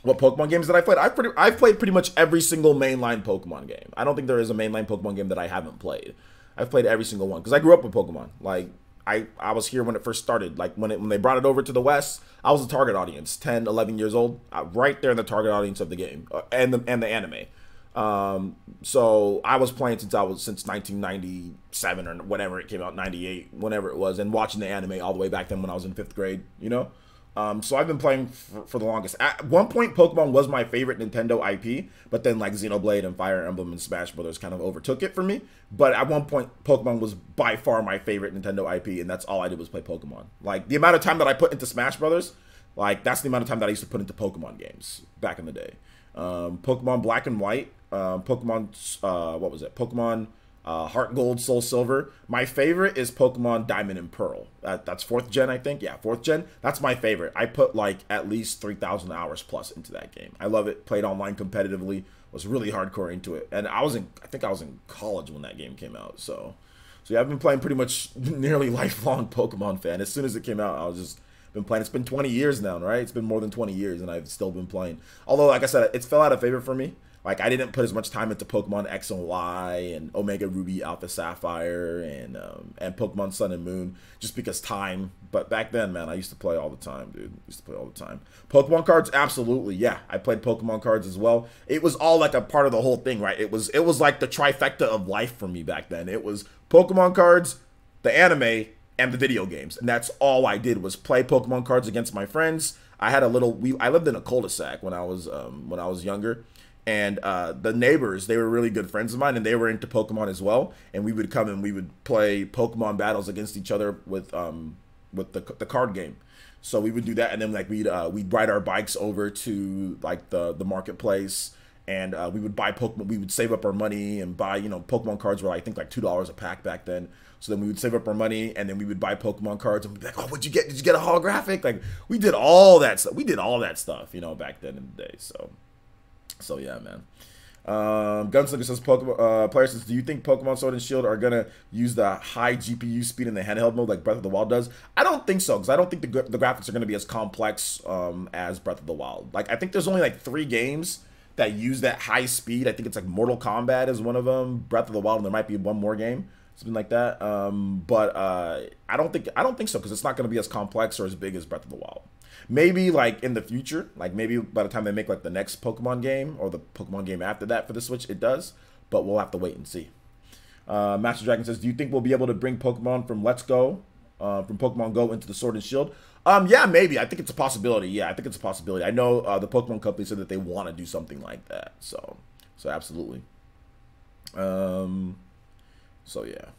What Pokemon games did I play? I've played pretty much every single mainline Pokemon game. I don't think there is a mainline Pokemon game that I haven't played. I've played every single one because I grew up with Pokemon. Like, I was here when it first started. Like when they brought it over to the West, I was the target audience, 10, 11 years old, right there in the target audience of the game and the anime. So I was playing since 1997 or whatever it came out, 98, whenever it was, and watching the anime all the way back then when I was in 5th grade, you know? So I've been playing for the longest. At one point, Pokemon was my favorite Nintendo IP, but then like Xenoblade and Fire Emblem and Smash Brothers kind of overtook it for me. But at one point, Pokemon was by far my favorite Nintendo IP, and that's all I did was play Pokemon. Like the amount of time that I put into Smash Brothers, like that's the amount of time that I used to put into Pokemon games back in the day. Pokemon Black and White, Pokemon, what was it? Pokemon Heart Gold, Soul Silver. My favorite is Pokemon Diamond and Pearl. That's 4th gen, I think. Yeah, 4th gen. That's my favorite. I put like at least 3,000 hours plus into that game. I love it. Played online competitively. Was really hardcore into it. And I think I was in college when that game came out. So yeah, I've been playing pretty much nearly lifelong Pokemon fan. As soon as it came out, I was just been playing. It's been 20 years now, right? It's been more than 20 years, and I've still been playing. Although, like I said, it fell out of favor for me. Like, I didn't put as much time into Pokemon X and Y and Omega Ruby, Alpha Sapphire, and Pokemon Sun and Moon, just because time. But back then, man, I used to play all the time, dude. I used to play all the time. Pokemon cards, absolutely, yeah. I played Pokemon cards as well. It was all like a part of the whole thing, right? It was like the trifecta of life for me back then. It was Pokemon cards, the anime, and the video games. And that's all I did was play Pokemon cards against my friends. I had I lived in a cul-de-sac when I was younger. And the neighbors, they were really good friends of mine, and they were into Pokemon as well. And we would come and we would play Pokemon battles against each other with the card game. So we would do that, and then like we'd ride our bikes over to like the marketplace, and we would buy Pokemon. We would save up our money and buy, you know, Pokemon cards were I think like $2 a pack back then. So then we would save up our money, and then we would buy Pokemon cards, and we'd be like, "Oh, what'd you get? Did you get a holographic?" Like we did all that stuff. We did all that stuff, you know, back then in the day. So yeah, man. Gunslinger says, player says, do you think Pokemon Sword and Shield are gonna use the high GPU speed in the handheld mode like Breath of the Wild does? I don't think so, because I don't think the graphics are gonna be as complex as Breath of the Wild. Like, I think there's only like 3 games that use that high speed. I think it's like Mortal Kombat is one of them, Breath of the Wild, and there might be one more game, something like that. But I don't think so, because it's not gonna be as complex or as big as Breath of the Wild. Maybe like in the future, like maybe by the time they make like the next Pokemon game or the Pokemon game after that for the Switch, it does. But we'll have to wait and see. Master Dragon says, do you think we'll be able to bring Pokemon from Let's Go, from Pokemon Go into the Sword and Shield? Yeah, maybe. I think it's a possibility. Yeah, I think it's a possibility. I know the Pokemon company said that they want to do something like that. So absolutely. So yeah.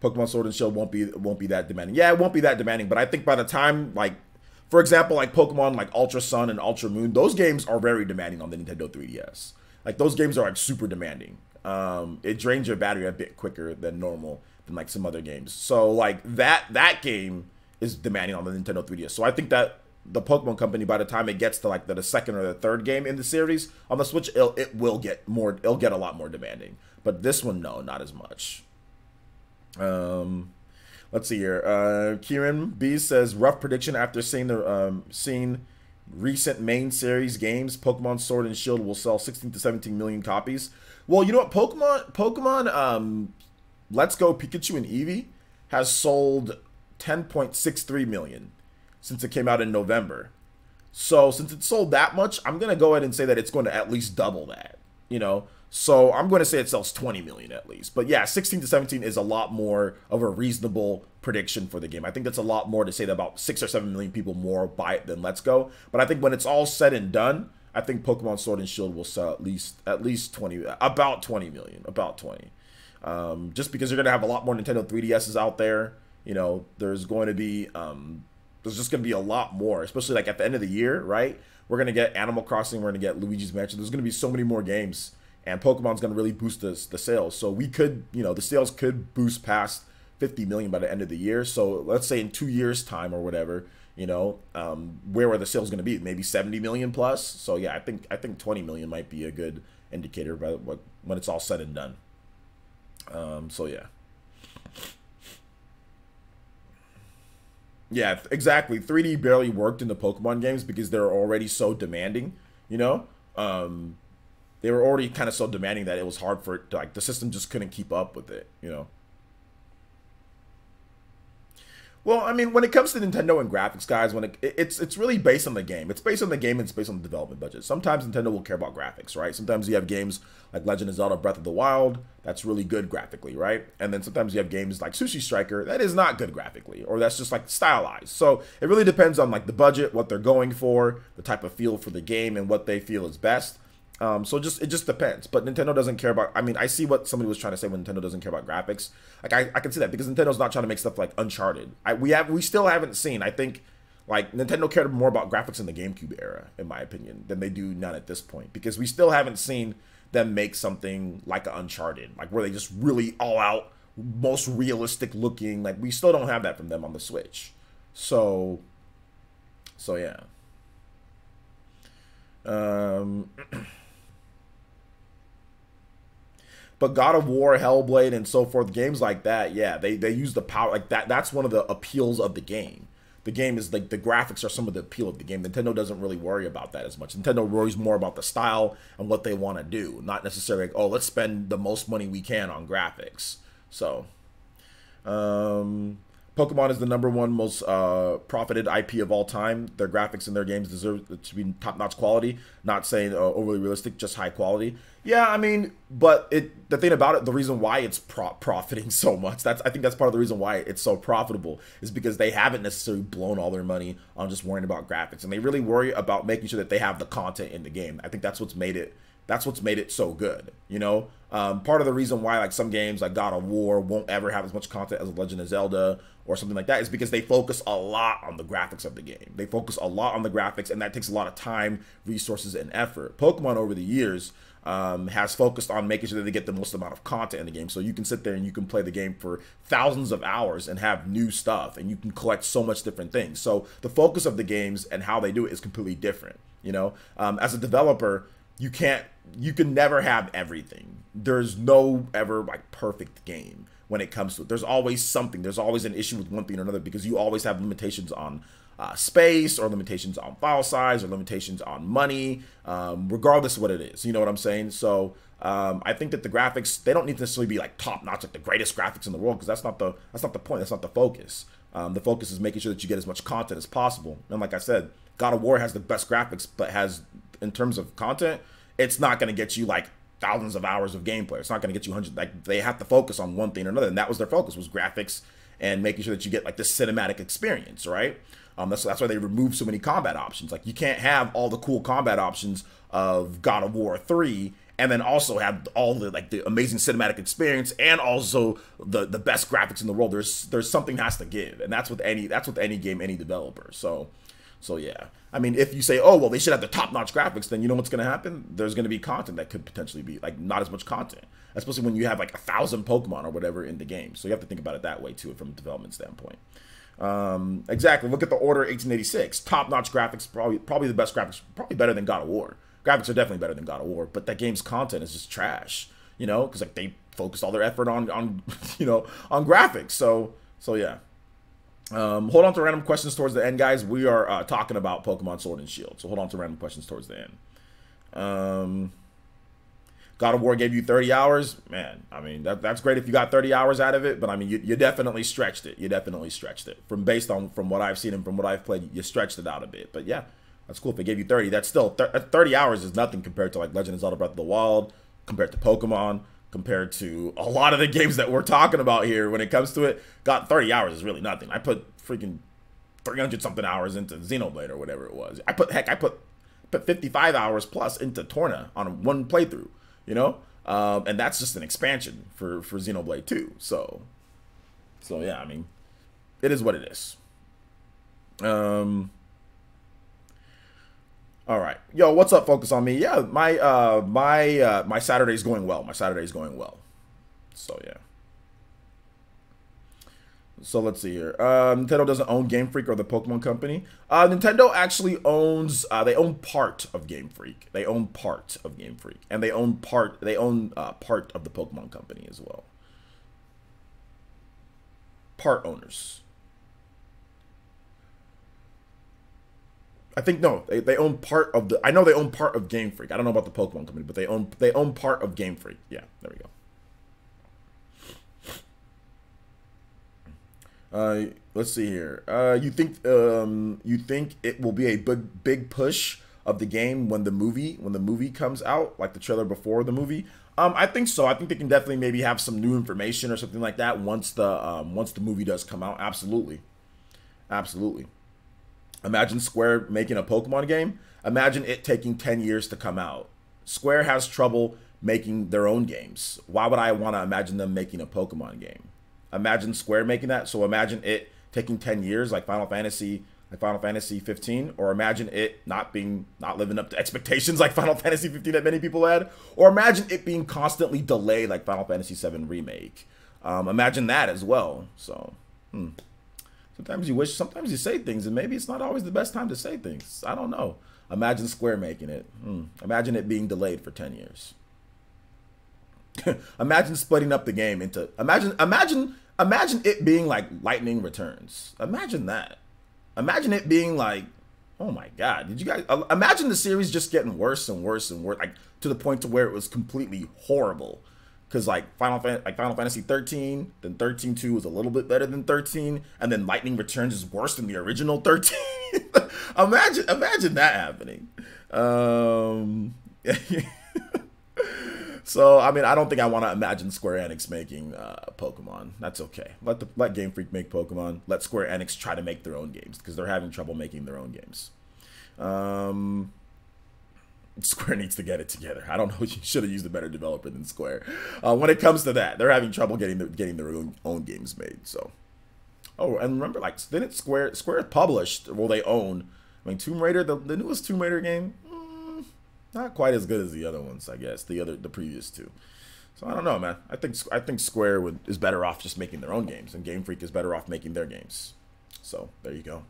Pokemon Sword and Shield won't be that demanding. Yeah, it won't be that demanding, but I think by the time, like, for example, like Pokemon like Ultra Sun and Ultra Moon, those games are very demanding on the Nintendo 3DS. Like, those games are like super demanding. It drains your battery a bit quicker than normal than like some other games. So like that game is demanding on the Nintendo 3DS. So I think that the Pokemon company, by the time it gets to like the 2nd or the 3rd game in the series on the Switch, it will get a lot more demanding. But this one, no, not as much. Let's see here. Kieran B says, rough prediction after seeing recent main series games, Pokemon Sword and Shield will sell 16 to 17 million copies. Well, you know what? Pokemon Let's Go Pikachu and Eevee has sold 10.63 million since it came out in November. So since it sold that much, I'm going to go ahead and say that it's going to at least double that, you know? So I'm going to say it sells 20 million at least. But yeah, 16 to 17 is a lot more of a reasonable prediction for the game. I think that's a lot more to say that about 6 or 7 million people more buy it than Let's Go. But I think when it's all said and done, I think Pokemon Sword and Shield will sell at least 20, about 20 million, about 20. Just because you're going to have a lot more Nintendo 3DSs out there. You know, there's going to be, there's just going to be a lot more, especially like at the end of the year, right? We're going to get Animal Crossing, we're going to get Luigi's Mansion. There's going to be so many more games. And Pokemon's going to really boost the sales. So we could, you know, the sales could boost past 50 million by the end of the year. So let's say in 2 years' time or whatever, you know, where are the sales going to be? Maybe 70 million plus. So yeah, I think 20 million might be a good indicator by when it's all said and done. So yeah. Yeah, exactly. 3D barely worked in the Pokemon games because they're already so demanding, you know? They were already kind of so demanding that it was hard for it to, like, the system just couldn't keep up with it, you know? Well, I mean, when it comes to Nintendo and graphics, guys, when it's really based on the game. It's based on the game and it's based on the development budget. Sometimes Nintendo will care about graphics, right? Sometimes you have games like Legend of Zelda Breath of the Wild that's really good graphically, right? And then sometimes you have games like Sushi Striker that is not good graphically, or that's just like stylized. So it really depends on like the budget, what they're going for, the type of feel for the game, and what they feel is best. So it just depends. But Nintendo doesn't care about, I mean, I see what somebody was trying to say when Nintendo doesn't care about graphics. Like I can see that because Nintendo's not trying to make stuff like Uncharted. We still haven't seen, I think, like Nintendo cared more about graphics in the GameCube era, in my opinion, than they do now at this point. Because we still haven't seen them make something like a Uncharted, like where they just really all out, most realistic looking. Like we still don't have that from them on the Switch. So yeah. But God of War, Hellblade, and so forth, games like that, yeah, they use the power, like that. That's one of the appeals of the game. The game is like, the graphics are some of the appeal of the game. Nintendo doesn't really worry about that as much. Nintendo worries more about the style and what they want to do, not necessarily like, oh, let's spend the most money we can on graphics. So, Pokemon is the #1 most profited IP of all time. Their graphics in their games deserve to be top-notch quality. Not saying overly realistic, just high quality. Yeah, I mean, but the thing about it, the reason why it's profiting so much, I think that's part of the reason why it's so profitable, is because they haven't necessarily blown all their money on just worrying about graphics, and they really worry about making sure that they have the content in the game. I think that's what's made it so good, you know? Part of the reason why like some games like God of War won't ever have as much content as Legend of Zelda or something like that is because they focus a lot on the graphics of the game. They focus a lot on the graphics, and that takes a lot of time, resources, and effort. Pokemon over the years has focused on making sure that they get the most amount of content in the game. So you can sit there and you can play the game for thousands of hours and have new stuff, and you can collect so much different things. So the focus of the games and how they do it is completely different, you know? As a developer, you can never have everything. There's no ever like perfect game when it comes to it. There's always something. There's always an issue with one thing or another because you always have limitations on space, or limitations on file size, or limitations on money, regardless of what it is. You know what I'm saying? So I think that the graphics, they don't need to necessarily be like top notch, like the greatest graphics in the world, because that's not the point. That's not the focus. The focus is making sure that you get as much content as possible. And like I said, God of War has the best graphics, but has, in terms of content, it's not going to get you like thousands of hours of gameplay. It's not going to get you hundreds. Like, they have to focus on one thing or another, and that was their focus, was graphics and making sure that you get like this cinematic experience, right? That's why they removed so many combat options. Like, you can't have all the cool combat options of God of War 3 and then also have all the like the amazing cinematic experience and also the best graphics in the world. There's something that has to give, and that's with any game, any developer. So yeah. I mean, if you say, oh, well, they should have the top-notch graphics, then you know what's going to happen? There's going to be content that could potentially be, like, not as much content. Especially when you have, like, 1,000 Pokemon or whatever in the game. So you have to think about it that way, too, from a development standpoint. Exactly. Look at the Order 1886. Top-notch graphics, probably the best graphics, probably better than God of War. Graphics are definitely better than God of War, but that game's content is just trash, you know? Because, like, they focused all their effort on you know, on graphics. So yeah. Hold on to random questions towards the end, guys. We are talking about Pokemon Sword and Shield, so hold on to random questions towards the end. God of War gave you 30 hours. Man, I mean, that's great if you got 30 hours out of it, but I mean, you definitely stretched it. You definitely stretched it. From what I've seen and from what I've played, you stretched it out a bit. But yeah, that's cool. If they gave you 30, that's still 30 hours is nothing compared to like Legend of Zelda Breath of the Wild, compared to Pokemon, compared to a lot of the games that we're talking about here when it comes to it. God, 30 hours is really nothing. I put freaking 300 something hours into Xenoblade or whatever it was. I put 55 hours plus into Torna on one playthrough, you know? And that's just an expansion for Xenoblade 2. So yeah, I mean, it is what it is. All right, yo, what's up? Focus on me. Yeah, my Saturday's going well. My Saturday's going well. So yeah. So let's see here. Nintendo doesn't own Game Freak or the Pokemon Company. Nintendo actually owns. They own part of Game Freak. They own part of Game Freak, and they own part. They own part of the Pokemon Company as well. Part owners. I think no, they own part of the. I know they own part of Game Freak. I don't know about the Pokemon Company, but they own part of Game Freak. Yeah, there we go. Let's see here. You think it will be a big push of the game when the movie comes out, like the trailer before the movie? I think so. I think they can definitely maybe have some new information or something like that once the movie does come out. Absolutely, absolutely. Imagine Square making a Pokemon game. Imagine it taking 10 years to come out. Square has trouble making their own games. Why would I want to imagine them making a Pokemon game? Imagine Square making that. So imagine it taking 10 years like Final Fantasy 15, or imagine it not living up to expectations like Final Fantasy 15 that many people had, or imagine it being constantly delayed like Final Fantasy 7 Remake. Imagine that as well. So, sometimes you wish, sometimes you say things, and maybe it's not always the best time to say things. I don't know. Imagine Square making it. Imagine it being delayed for 10 years. Imagine splitting up the game into. Imagine it being like Lightning Returns. Imagine that. Imagine it being like, oh my God, did you guys imagine the series just getting worse and worse and worse, like to the point to where it was completely horrible? Because like Final Fantasy 13, then 13-2 was a little bit better than 13, and then Lightning Returns is worse than the original 13. imagine that happening. So I mean, I don't think I want to imagine Square Enix making Pokemon. That's okay. Let Game Freak make Pokemon. Let Square Enix try to make their own games because they're having trouble making their own games. Square needs to get it together. I don't know. You should have used a better developer than Square. When it comes to that, they're having trouble getting their own games made. So, oh, and remember, like, didn't Square published? Well, they own. I mean, Tomb Raider, the newest Tomb Raider game, not quite as good as the other ones, I guess. The previous two. So I don't know, man. I think Square is better off just making their own games, and Game Freak is better off making their games. So there you go.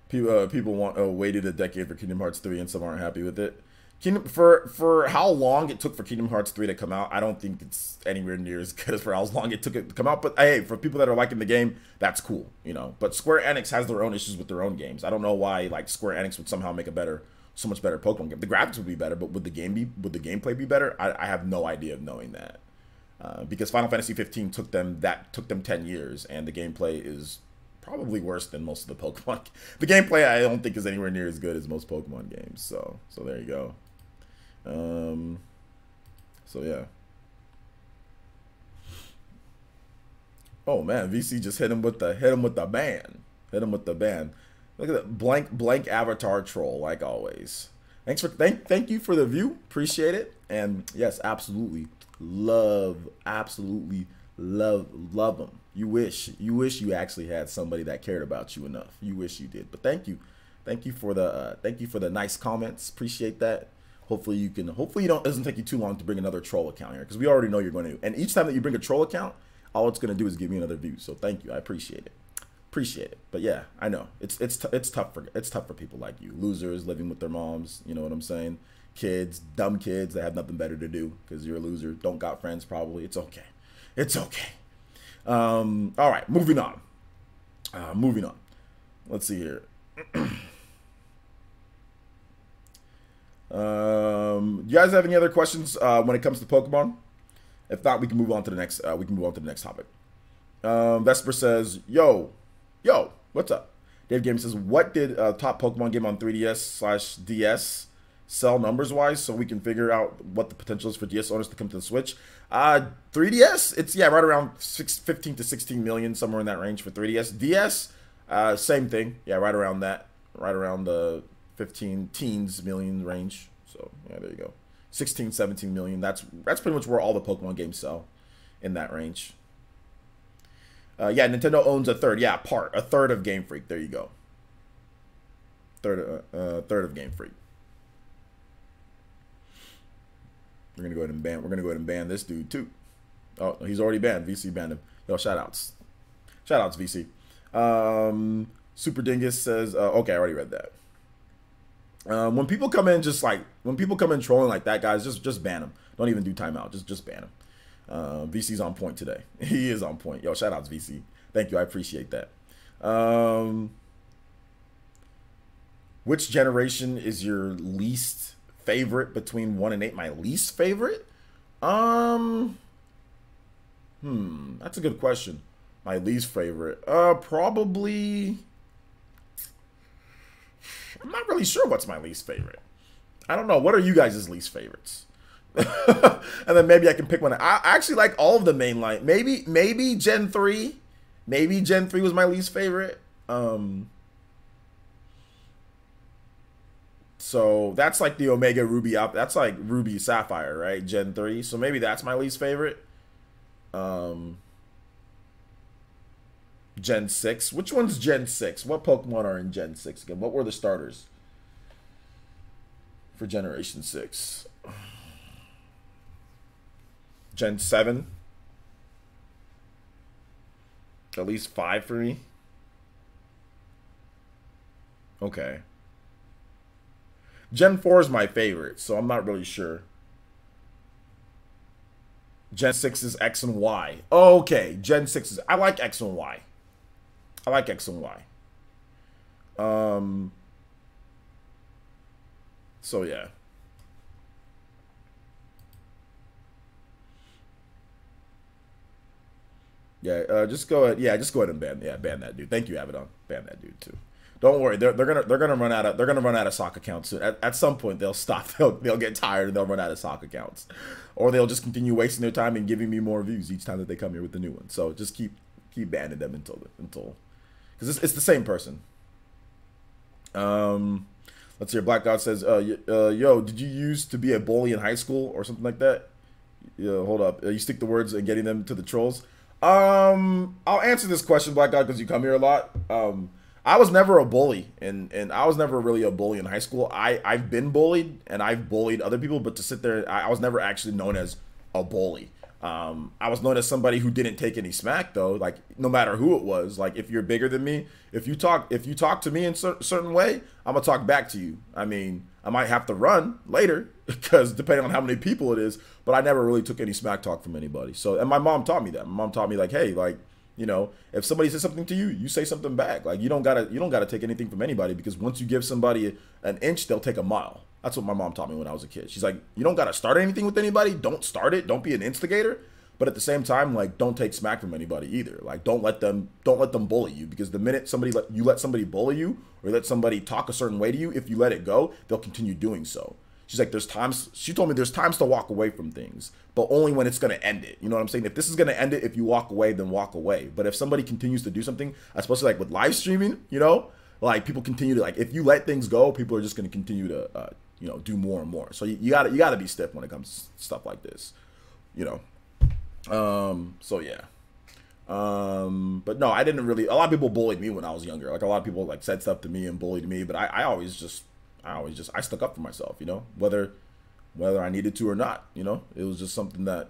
People waited a decade for Kingdom Hearts 3, and some aren't happy with it. For how long it took for Kingdom Hearts 3 to come out, I don't think it's anywhere near as good as for how long it took it to come out. But hey, for people that are liking the game, that's cool, you know. But Square Enix has their own issues with their own games. I don't know why like Square Enix would somehow make so much better Pokemon game. The graphics would be better, but would the gameplay be better? I have no idea of knowing that. Because Final Fantasy 15 took them 10 years, and the gameplay is probably worse than most of the Pokemon. The gameplay I don't think is anywhere near as good as most Pokemon games. So there you go. So yeah. Oh man, VC just hit him with the ban. Hit him with the ban. Look at that blank avatar troll, like always. Thank you for the view. Appreciate it. And yes, absolutely love them. You wish you actually had somebody that cared about you enough. You wish you did. But thank you for the nice comments. Appreciate that. Hopefully it doesn't take you too long to bring another troll account here, because we already know you're going to. And each time that you bring a troll account, all it's going to do is give me another view. So thank you. I appreciate it. But yeah, I know it's tough for people like you, losers living with their moms. You know what I'm saying? Kids, dumb kids that have nothing better to do because you're a loser. Don't got friends probably. It's okay. It's okay. All right, moving on. Let's see here. You guys have any other questions when it comes to Pokemon? If not, we can move on to the next. Topic. Vesper says, "Yo, what's up? Dave Game says, what did top Pokemon game on 3DS/DS sell numbers-wise so we can figure out what the potential is for DS owners to come to the Switch? 3DS, it's, yeah, right around 15 to 16 million, somewhere in that range for 3DS. DS, same thing. Yeah, right around that. Right around the 15 teens million range. So, yeah, there you go. 16, 17 million. That's pretty much where all the Pokemon games sell, in that range. Yeah, Nintendo owns a third. Yeah, a third of Game Freak. There you go. Third of Game Freak. We're gonna go ahead and ban. We're gonna go ahead and ban this dude too. Oh, he's already banned. VC banned him. Yo, shout outs, VC. Super Dingus says, okay, I already read that. When people come in trolling like that, guys, just ban them. Don't even do timeout. Just ban them. VC's on point today. He is on point. Yo, shout outs, VC. Thank you. I appreciate that. Which generation is your least favorite between 1 and 8? My least favorite? That's a good question. My least favorite. Probably, I'm not really sure what's my least favorite. I don't know. What are you guys' least favorites? And then maybe I can pick one. I actually like all of the mainline. Maybe Gen 3. Maybe Gen 3 was my least favorite. So that's like the Omega Ruby up. That's like Ruby Sapphire, right? Gen 3. So maybe that's my least favorite. Gen 6. Which one's Gen 6? What Pokemon are in Gen 6 again? What were the starters for Generation 6? Gen 7. At least 5 for me. Okay. Gen 4 is my favorite, so I'm not really sure. Gen 6 is X and Y. Okay, Gen 6 is... I like X and Y. I like X and Y. So, yeah. Yeah, just go ahead. Yeah, just go ahead and ban that dude. Thank you, Abaddon. Ban that dude too. Don't worry, they're gonna run out of sock accounts soon. At some point they'll stop. They'll get tired and they'll run out of sock accounts, or they'll just continue wasting their time and giving me more views each time that they come here with the new one. So just keep banning them until because it's the same person. Let's see. Black God says, yo, did you used to be a bully in high school or something like that? Yeah, hold up. You stick the words and getting them to the trolls. I'll answer this question, Black God, because you come here a lot. I was never a bully, and I was never really a bully in high school. I've been bullied, and I've bullied other people, but to sit there, I was never actually known as a bully. I was known as somebody who didn't take any smack, though. Like, no matter who it was, like, if you're bigger than me, if you talk to me in a certain way, I'm gonna talk back to you. I mean, I might have to run later because depending on how many people it is, but I never really took any smack talk from anybody. So, and my mom taught me that. My mom taught me, like, hey, like, you know, if somebody says something to you, you say something back. Like, you don't gotta take anything from anybody, because once you give somebody an inch, they'll take a mile. That's what my mom taught me when I was a kid. She's like, you don't gotta start anything with anybody. Don't start it. Don't be an instigator. But at the same time, like, don't take smack from anybody either. Like, don't let them bully you, because the minute you let somebody bully you, or let somebody talk a certain way to you, if you let it go, they'll continue doing so. She's like, she told me there's times to walk away from things, but only when it's going to end it. You know what I'm saying? If this is going to end it, if you walk away, then walk away. But if somebody continues to do something, especially like with live streaming, you know, like, people continue to, like, if you let things go, people are just going to continue to, you know, do more and more. So you gotta be stiff when it comes to stuff like this, you know? So yeah. But no, I didn't really, a lot of people bullied me when I was younger. Like, a lot of people, like, said stuff to me and bullied me, but I stuck up for myself, you know, whether I needed to or not, you know. It was just something that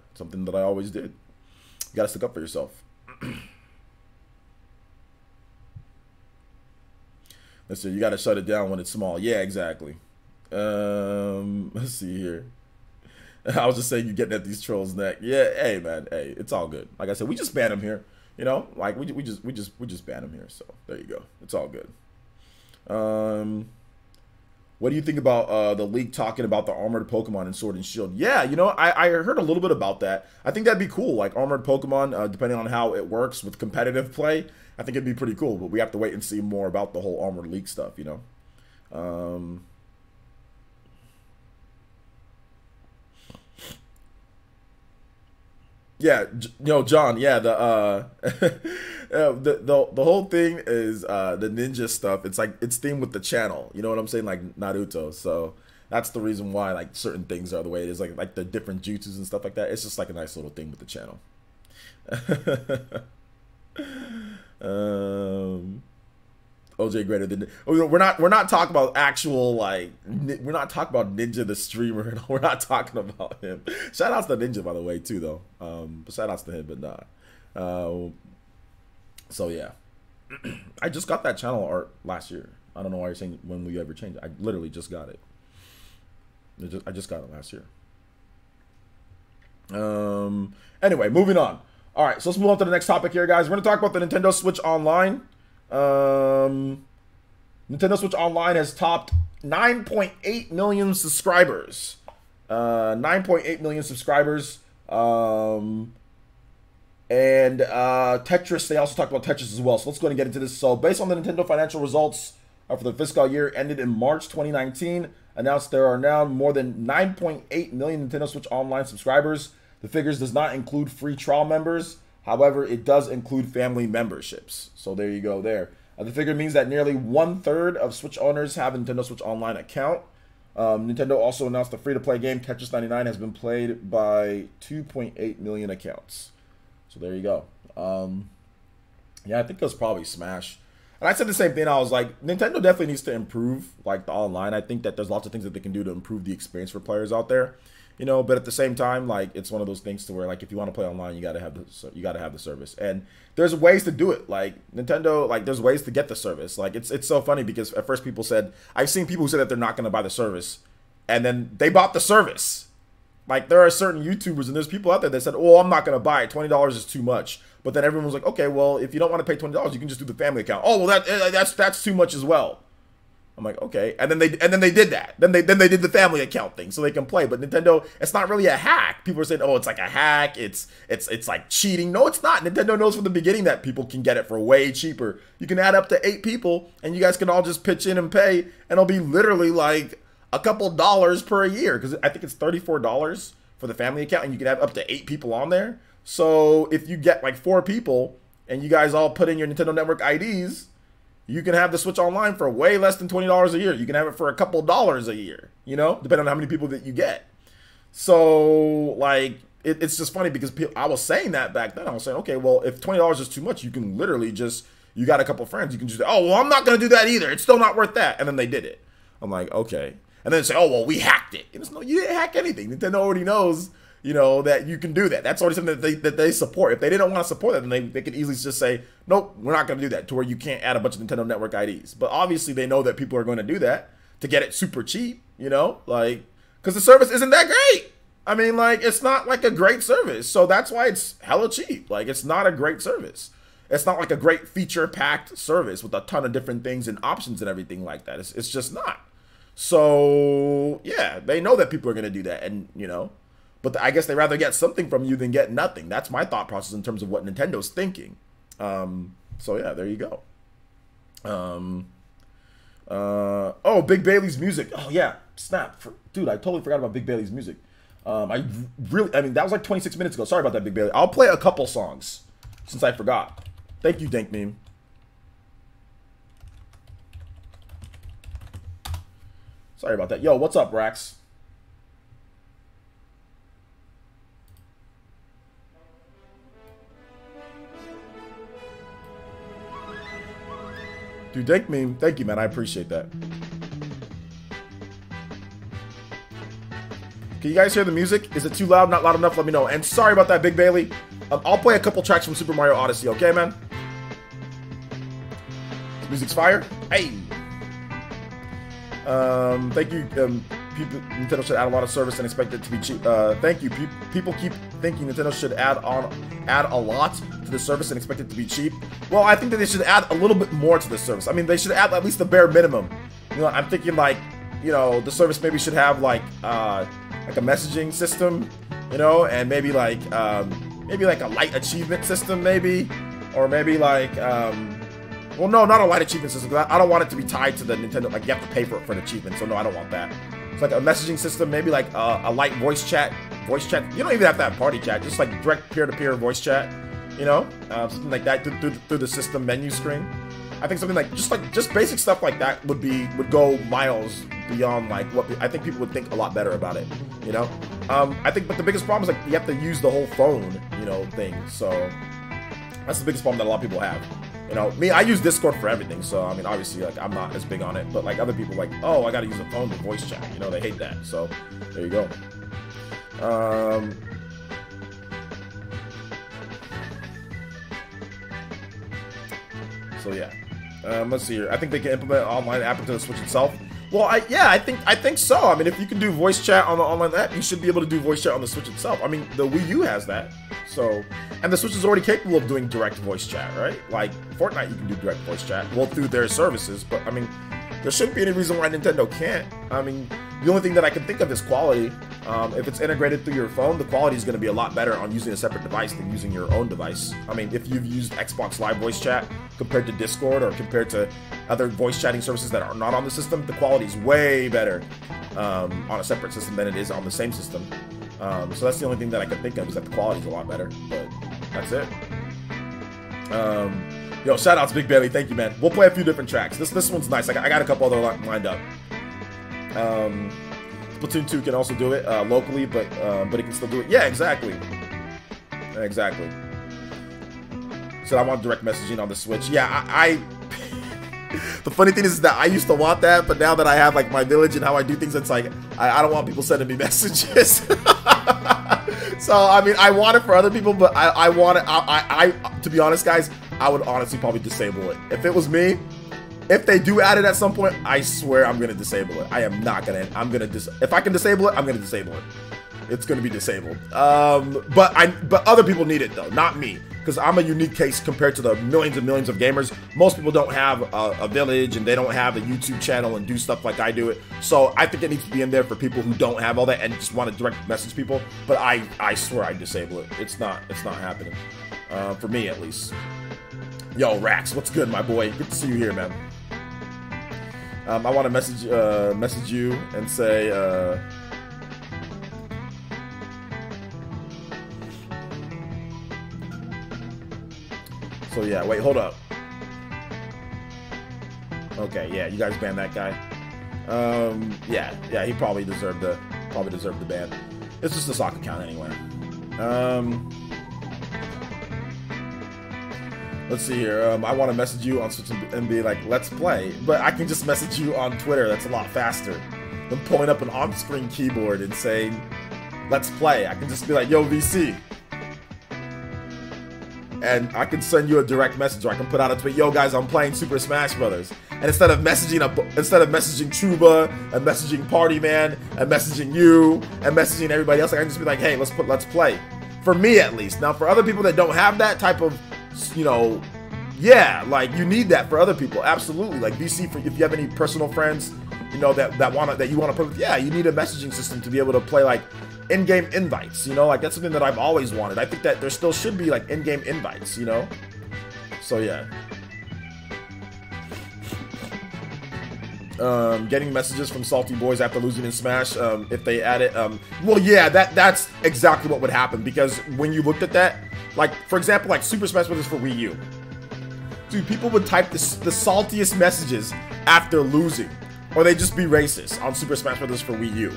I always did. You gotta stick up for yourself. Let's see, you gotta shut it down when it's small. Yeah, exactly. Let's see here. I was just saying, you're getting at these trolls' neck. Yeah, hey man, hey, it's all good. Like I said, we just ban them here. You know, like we just ban them here. So there you go. It's all good. What do you think about the leak talking about the armored Pokemon in Sword and Shield? Yeah, you know, I heard a little bit about that. I think that'd be cool, like armored Pokemon, depending on how it works with competitive play. I think it'd be pretty cool, but we have to wait and see more about the whole armored leak stuff, you know. Yeah, John. Yeah, the whole thing is the ninja stuff. It's like it's themed with the channel. You know what I'm saying? Like Naruto. So that's the reason why like certain things are the way it is. Like the different jutsus and stuff like that. It's just like a nice little thing with the channel. OJ greater than we're not talking about actual like we're not talking about Ninja the streamer. We're not talking about him. Shout outs to Ninja by the way too though. But shout outs to him, but nah. So yeah, I just got that channel art last year. I don't know why you're saying when will you ever change it. I literally just got it. I just got it last year. Anyway, moving on. All right, so let's move on to the next topic here, guys. We're gonna talk about the Nintendo Switch Online. Nintendo Switch Online has topped 9.8 million subscribers. 9.8 million subscribers. And Tetris, they also talked about Tetris as well. So let's go ahead and get into this. So based on the Nintendo financial results for the fiscal year ended in March 2019, announced there are now more than 9.8 million Nintendo Switch Online subscribers. The figures does not include free trial members. However, it does include family memberships. So there you go there. The figure means that nearly 1/3 of Switch owners have a Nintendo Switch Online account. Nintendo also announced the free-to-play game Tetris 99 has been played by 2.8 million accounts. So there you go. Yeah, I think it was probably Smash. And I said the same thing. I was like, Nintendo definitely needs to improve like the online. I think that there's lots of things that they can do to improve the experience for players out there. You know, but at the same time, like it's one of those things to where like if you want to play online, you gotta have the service, and there's ways to do it. Like Nintendo, like there's ways to get the service. Like it's so funny because at first people said I've seen people who said that they're not gonna buy the service, and then they bought the service. Like there are certain YouTubers and there's people out there that said, "Oh, I'm not gonna buy it. $20 is too much." But then everyone was like, "Okay, well if you don't want to pay $20, you can just do the family account." Oh, well that's too much as well. I'm like, okay, and then they did that. Then they did the family account thing so they can play. But Nintendo, it's not really a hack. People are saying, oh, it's like a hack. It's like cheating. No, it's not. Nintendo knows from the beginning that people can get it for way cheaper. You can add up to 8 people, and you guys can all just pitch in and pay, and it'll be literally like a couple dollars per year because I think it's $34 for the family account, and you can have up to 8 people on there. So if you get like 4 people and you guys all put in your Nintendo Network IDs. You can have the Switch Online for way less than $20 a year. You can have it for a couple dollars a year, you know, depending on how many people that you get. So, like, it's just funny because I was saying that back then. I was saying, okay, well, if $20 is too much, you can literally just, you got a couple friends, you can just, oh, well, I'm not going to do that either. It's still not worth that. And then they did it. I'm like, okay. And then they say, oh, well, we hacked it. And it's, no, you didn't hack anything. Nintendo already knows, you know, that you can do that. That's already something that they support. If they didn't want to support that, then they could easily just say, nope, we're not going to do that, to where you can't add a bunch of Nintendo Network IDs. But obviously they know that people are going to do that to get it super cheap, you know, like, because the service isn't that great. I mean, like, it's not like a great service. So that's why it's hella cheap. Like, it's not a great service. It's not like a great feature-packed service with a ton of different things and options and everything like that. It's just not. So, yeah, they know that people are going to do that. And, you know, but I guess they rather get something from you than get nothing. That's my thought process in terms of what Nintendo's thinking. So yeah, there you go. Oh, Big Bailey's music. Oh yeah, snap, dude! I totally forgot about Big Bailey's music. I mean, that was like 26 minutes ago. Sorry about that, Big Bailey. I'll play a couple songs since I forgot. Thank you, Dank Meme. Sorry about that. Yo, what's up, Rax? Dude, Dank Meme, thank you, man. I appreciate that. Can you guys hear the music? Is it too loud? Not loud enough? Let me know. And sorry about that, Big Bailey. I'll play a couple tracks from Super Mario Odyssey, okay, man? Music's fire. Hey. Thank you. People, Nintendo should add a lot of service and expect it to be cheap. Thank you. People keep thinking Nintendo should add a lot to the service and expect it to be cheap. Well, I think that they should add a little bit more to the service. I mean, they should add at least the bare minimum. You know, I'm thinking like you know, the service maybe should have like a messaging system, you know, and maybe like a light achievement system, maybe, or maybe like well, no, not a light achievement system, because I don't want it to be tied to the Nintendo, like you have to pay for it for an achievement, so no, I don't want that. It's like a messaging system, maybe like a light voice chat. You don't even have to have party chat, just like direct peer-to-peer voice chat, you know, something like that through the system menu screen. I think something like just basic stuff like that would go miles beyond like what I think people would think a lot better about it, you know. I think, but the biggest problem is like you have to use the whole phone, you know, thing. So that's the biggest problem that a lot of people have. You know, me, I use Discord for everything, so I mean, obviously, like, I'm not as big on it, but like other people, like, oh, I gotta use a phone to voice chat. You know, they hate that. So there you go. So yeah, let's see here. I think they can implement an online app into the Switch itself. Well, I think so. I mean, if you can do voice chat on the online app, you should be able to do voice chat on the Switch itself. I mean, the Wii U has that. So, and the Switch is already capable of doing direct voice chat, right? Like Fortnite, you can do direct voice chat, well, through their services. But I mean, there shouldn't be any reason why Nintendo can't. I mean, the only thing that I can think of is quality. If it's integrated through your phone, the quality is going to be a lot better on using a separate device than using your own device. I mean, if you've used Xbox Live voice chat compared to Discord or compared to other voice chatting services that are not on the system, the quality is way better on a separate system than it is on the same system. So that's the only thing that I can think of, is that the quality is a lot better. But that's it. Yo, shout outs Big Bailey, thank you, man. We'll play a few different tracks. This one's nice. I got a couple other lined up. Splatoon 2 can also do it locally, but it can still do it. Yeah, exactly. Exactly. So I want direct messaging on the Switch. Yeah, the funny thing is that I used to want that, but now that I have like my village and how I do things, it's like I don't want people sending me messages. So I mean, I want it for other people, but I want it. To be honest, guys, I would honestly probably disable it if it was me. If they do add it at some point, I swear I'm gonna disable it. I am not gonna. If I can disable it, I'm gonna disable it. It's gonna be disabled. But other people need it though, not me, because I'm a unique case compared to the millions and millions of gamers. Most people don't have a village and they don't have a YouTube channel and do stuff like I do it. So I think it needs to be in there for people who don't have all that and just want to direct message people. But I swear I disable it. It's not happening. For me at least. Yo, Rax, what's good, my boy? Good to see you here, man. I want to message you and say, so yeah, wait, hold up. Okay, yeah, you guys banned that guy. Yeah, he probably deserved the ban. It's just a sock account anyway. Let's see here. I want to message you on Switch and be like, let's play. But I can just message you on Twitter. That's a lot faster than pulling up an on-screen keyboard and saying, let's play. I can just be like, yo, VC. And I can send you a direct message, or I can put out a tweet, yo, guys, I'm playing Super Smash Brothers. And instead of messaging Chuba, and messaging Party Man, and messaging you, and messaging everybody else, I can just be like, hey, let's play. For me, at least. Now, for other people that don't have that type of, you know, yeah, like you need that for other people, absolutely. Like VC, if you have any personal friends, you know, that you want to play with, yeah, you need a messaging system to be able to play like in-game invites. You know, like that's something that I've always wanted. I think that there still should be like in-game invites. You know, so yeah. Getting messages from salty boys after losing in Smash, if they add it, well, yeah, that's exactly what would happen, because when you looked at that, like, for example, like Super Smash Bros. For Wii U, dude, people would type the saltiest messages after losing, or they'd just be racist on Super Smash Bros. For Wii U.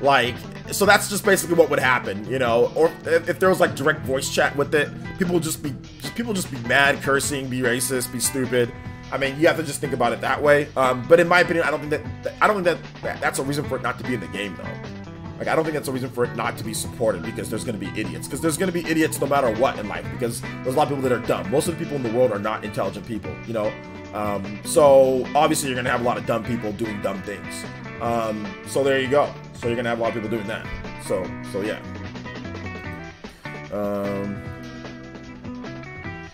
Like, so that's just basically what would happen, you know, or if there was like direct voice chat with it, people would just be mad, cursing, be racist, be stupid. I mean, you have to just think about it that way. But in my opinion, I don't think that's a reason for it not to be in the game, though. Like, I don't think that's a reason for it not to be supported, because there's going to be idiots. Because there's going to be idiots no matter what in life, because there's a lot of people that are dumb. Most of the people in the world are not intelligent people, you know. So obviously you're going to have a lot of dumb people doing dumb things. So there you go. So you're going to have a lot of people doing that. So yeah.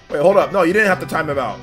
Wait, hold up. No, you didn't have to time him out.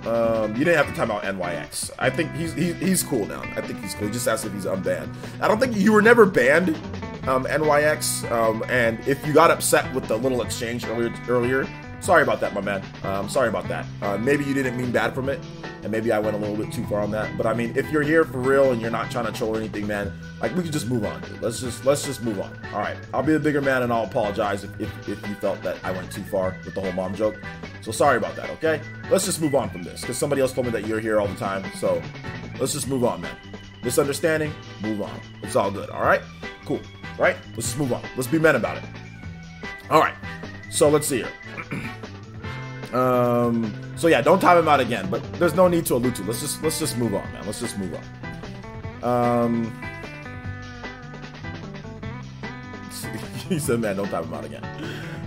You didn't have to time out NYX. I think he's cool now. I think he's cool. He just asked if he's unbanned. I don't think you were never banned, NYX. And if you got upset with the little exchange earlier, sorry about that, my man. Sorry about that. Maybe you didn't mean bad from it, and maybe I went a little bit too far on that. But I mean, if you're here for real and you're not trying to troll or anything, man, like we could just move on, dude. Let's just move on. All right, I'll be the bigger man and I'll apologize if you felt that I went too far with the whole mom joke. So sorry about that. Okay, let's just move on from this because somebody else told me that you're here all the time. So let's just move on, man. Misunderstanding, move on. It's all good. All right, cool. Right? Let's just move on. Let's be men about it. All right. So let's see here. So yeah, don't time him out again, but there's no need to allude to. Let's just move on, man. Let's just move on. He said, man, don't time him out again.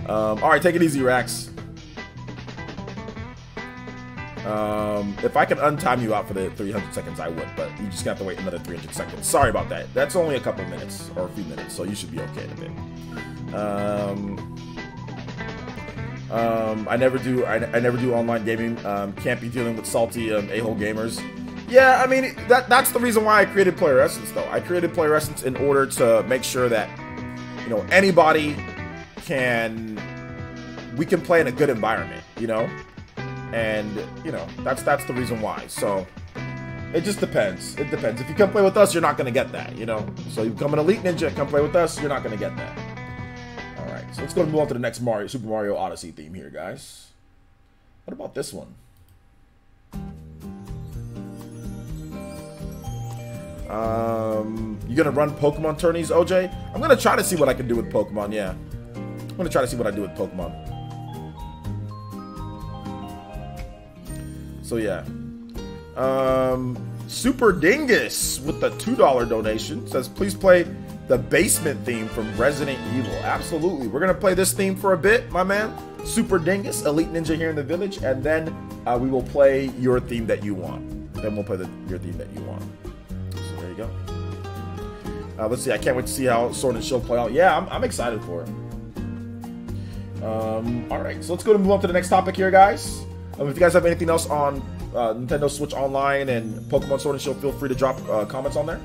All right, take it easy, Rax. If I could untime you out for the 300 seconds, I would, but you just have to wait another 300 seconds. Sorry about that. That's only a couple minutes or a few minutes, so you should be okay in a bit. I never do online gaming. Can't be dealing with salty a-hole gamers. Yeah, I mean that's the reason why I created Player Essence, though. I created Player Essence in order to make sure that anybody we can play in a good environment, and that's the reason why. So it just depends. It depends. If you come play with us, you're not gonna get that, So you become an elite ninja, come play with us, you're not gonna get that. So let's go and move on to the next Super Mario Odyssey theme here, guys. What about this one? You gonna run Pokemon tourneys, OJ? I'm gonna try to see what I can do with Pokemon, yeah. I'm gonna try to see what I do with Pokemon. So yeah. Super Dingus with the $2 donation says, please play the basement theme from Resident Evil. Absolutely. We're going to play this theme for a bit, my man. Super Dingus, Elite Ninja here in the village. And then we will play your theme that you want. Then we'll play your theme that you want. So there you go. Let's see. I can't wait to see how Sword and Shield play out. Yeah, I'm excited for it. All right. So let's go and move on to the next topic here, guys. If you guys have anything else on Nintendo Switch Online and Pokemon Sword and Shield, feel free to drop comments on there.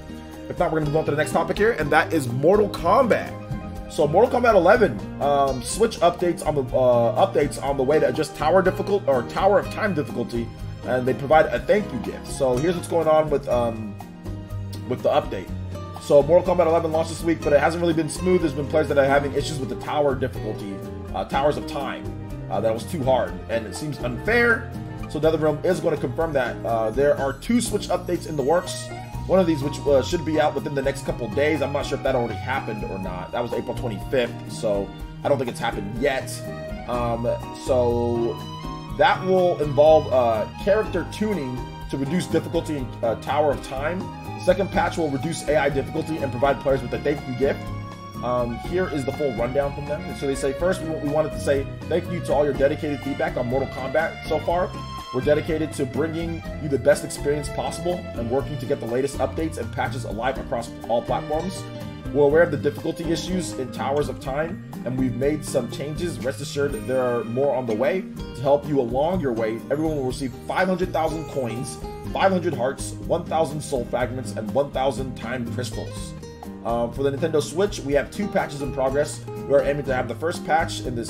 If not, we're going to move on to the next topic here, and that is Mortal Kombat. So Mortal Kombat 11, Switch updates on the way to adjust Tower of Time difficulty, and they provide a thank you gift. So here's what's going on with the update. So Mortal Kombat 11 launched this week, but it hasn't really been smooth. There's been players that are having issues with the tower difficulty, Towers of Time, that was too hard, and it seems unfair. So NetherRealm is going to confirm that. There are 2 Switch updates in the works. One of these which should be out within the next couple days. I'm not sure if that already happened or not. That was April 25th, so I don't think it's happened yet. So that will involve character tuning to reduce difficulty in Tower of Time. The second patch will reduce AI difficulty and provide players with a thank you gift. Here is the full rundown from them. So they say, first, we wanted to say thank you to all your dedicated feedback on Mortal Kombat so far. We're dedicated to bringing you the best experience possible and working to get the latest updates and patches alive across all platforms. We're aware of the difficulty issues in Towers of Time, and we've made some changes. Rest assured that there are more on the way. To help you along your way, everyone will receive 500,000 coins, 500 hearts, 1,000 soul fragments, and 1,000 time crystals. For the Nintendo Switch, we have 2 patches in progress. We are aiming to have the first patch in a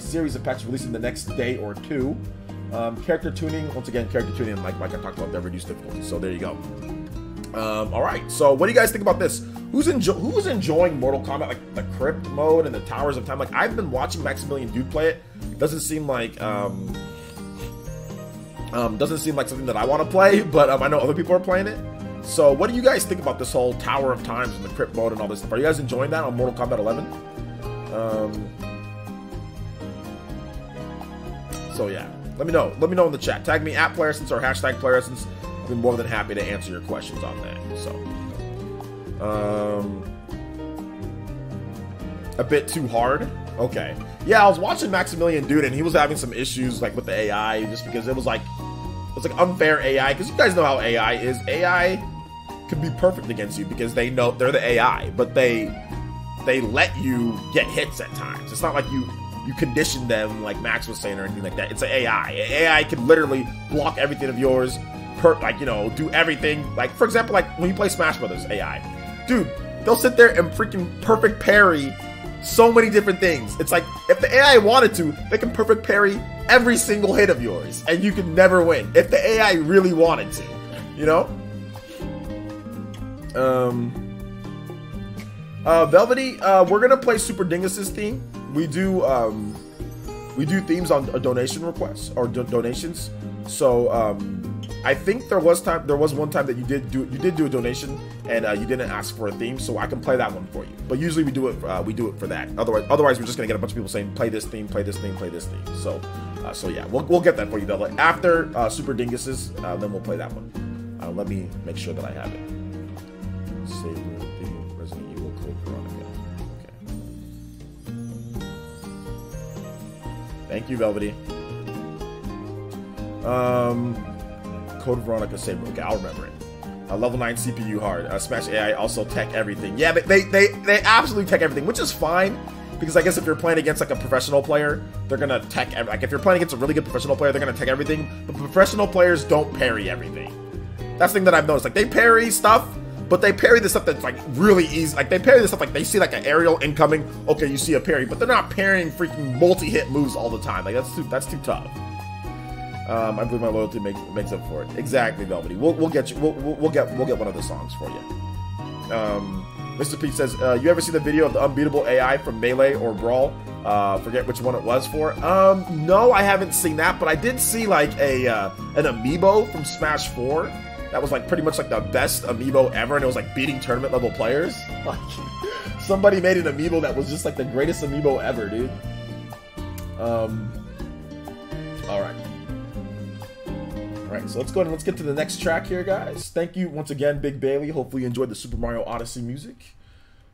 series of patches released in the next day or 2. Character tuning, once again, character tuning, like I talked about, that reduced difficulty. So there you go. All right. So what do you guys think about this? Who's enjoying Mortal Kombat, like the Crypt mode and the Towers of Time? Like I've been watching Maximilian Dude play it. Doesn't seem like something that I want to play, but I know other people are playing it. So what do you guys think about this whole Tower of Times and the Crypt mode and all this stuff? Are you guys enjoying that on Mortal Kombat 11? So yeah. Let me know. Let me know in the chat. Tag me at PlayerEssence or hashtag PlayerEssence. I'll be more than happy to answer your questions on that. So, a bit too hard. Okay. Yeah, I was watching Maximilian Dude, and he was having some issues like with the AI, just because it was like unfair AI. Because you guys know how AI is. AI can be perfect against you because they know they're the AI, but they let you get hits at times. It's not like you condition them like Max was saying or anything like that. It's an AI. AI can literally block everything of yours, like, you know, do everything. Like, for example, like when you play Smash Brothers, AI, dude, they'll sit there and freaking perfect parry so many different things. It's like, if the AI wanted to, they can perfect parry every single hit of yours, and you can never win if the AI really wanted to, you know? Velvety, we're gonna play Super Dingus's theme. We do themes on donation requests or donations. So I think there was one time that you did do a donation and you didn't ask for a theme, so I can play that one for you. But usually we do it for that. Otherwise we're just gonna get a bunch of people saying play this theme, play this theme, play this theme. So yeah, we'll get that for you, Velvet. After Super Dingus's, then we'll play that one. Let me make sure that I have it. Save the Resident Evil Code Veronica. Okay. Thank you, Velvety. Code Veronica Saber. Okay, I'll remember it. Level 9 CPU hard. Smash AI also tech everything. Yeah, they absolutely tech everything, which is fine. Because I guess if you're playing against like a professional player, they're gonna tech like if you're playing against a really good professional player, they're gonna tech everything. But professional players don't parry everything. That's the thing that I've noticed. Like they parry stuff, but they parry the stuff that's like really easy. Like they parry the stuff like they see like an aerial incoming. Okay, you see a parry, but they're not parrying freaking multi-hit moves all the time. Like that's too tough. I believe my loyalty makes up for it. Exactly, Velvety. We'll get you. We'll get one of the songs for you. Mr. Pete says, you ever see the video of the unbeatable AI from Melee or Brawl? Forget which one it was for. No, I haven't seen that, but I did see like an amiibo from Smash 4 that was like pretty much like the best amiibo ever, and it was like beating tournament level players. Like somebody made an amiibo that was just like the greatest amiibo ever, dude. All right. Alright, so let's go ahead and let's get to the next track here, guys. Thank you once again, Big Bailey. Hopefully you enjoyed the Super Mario Odyssey music.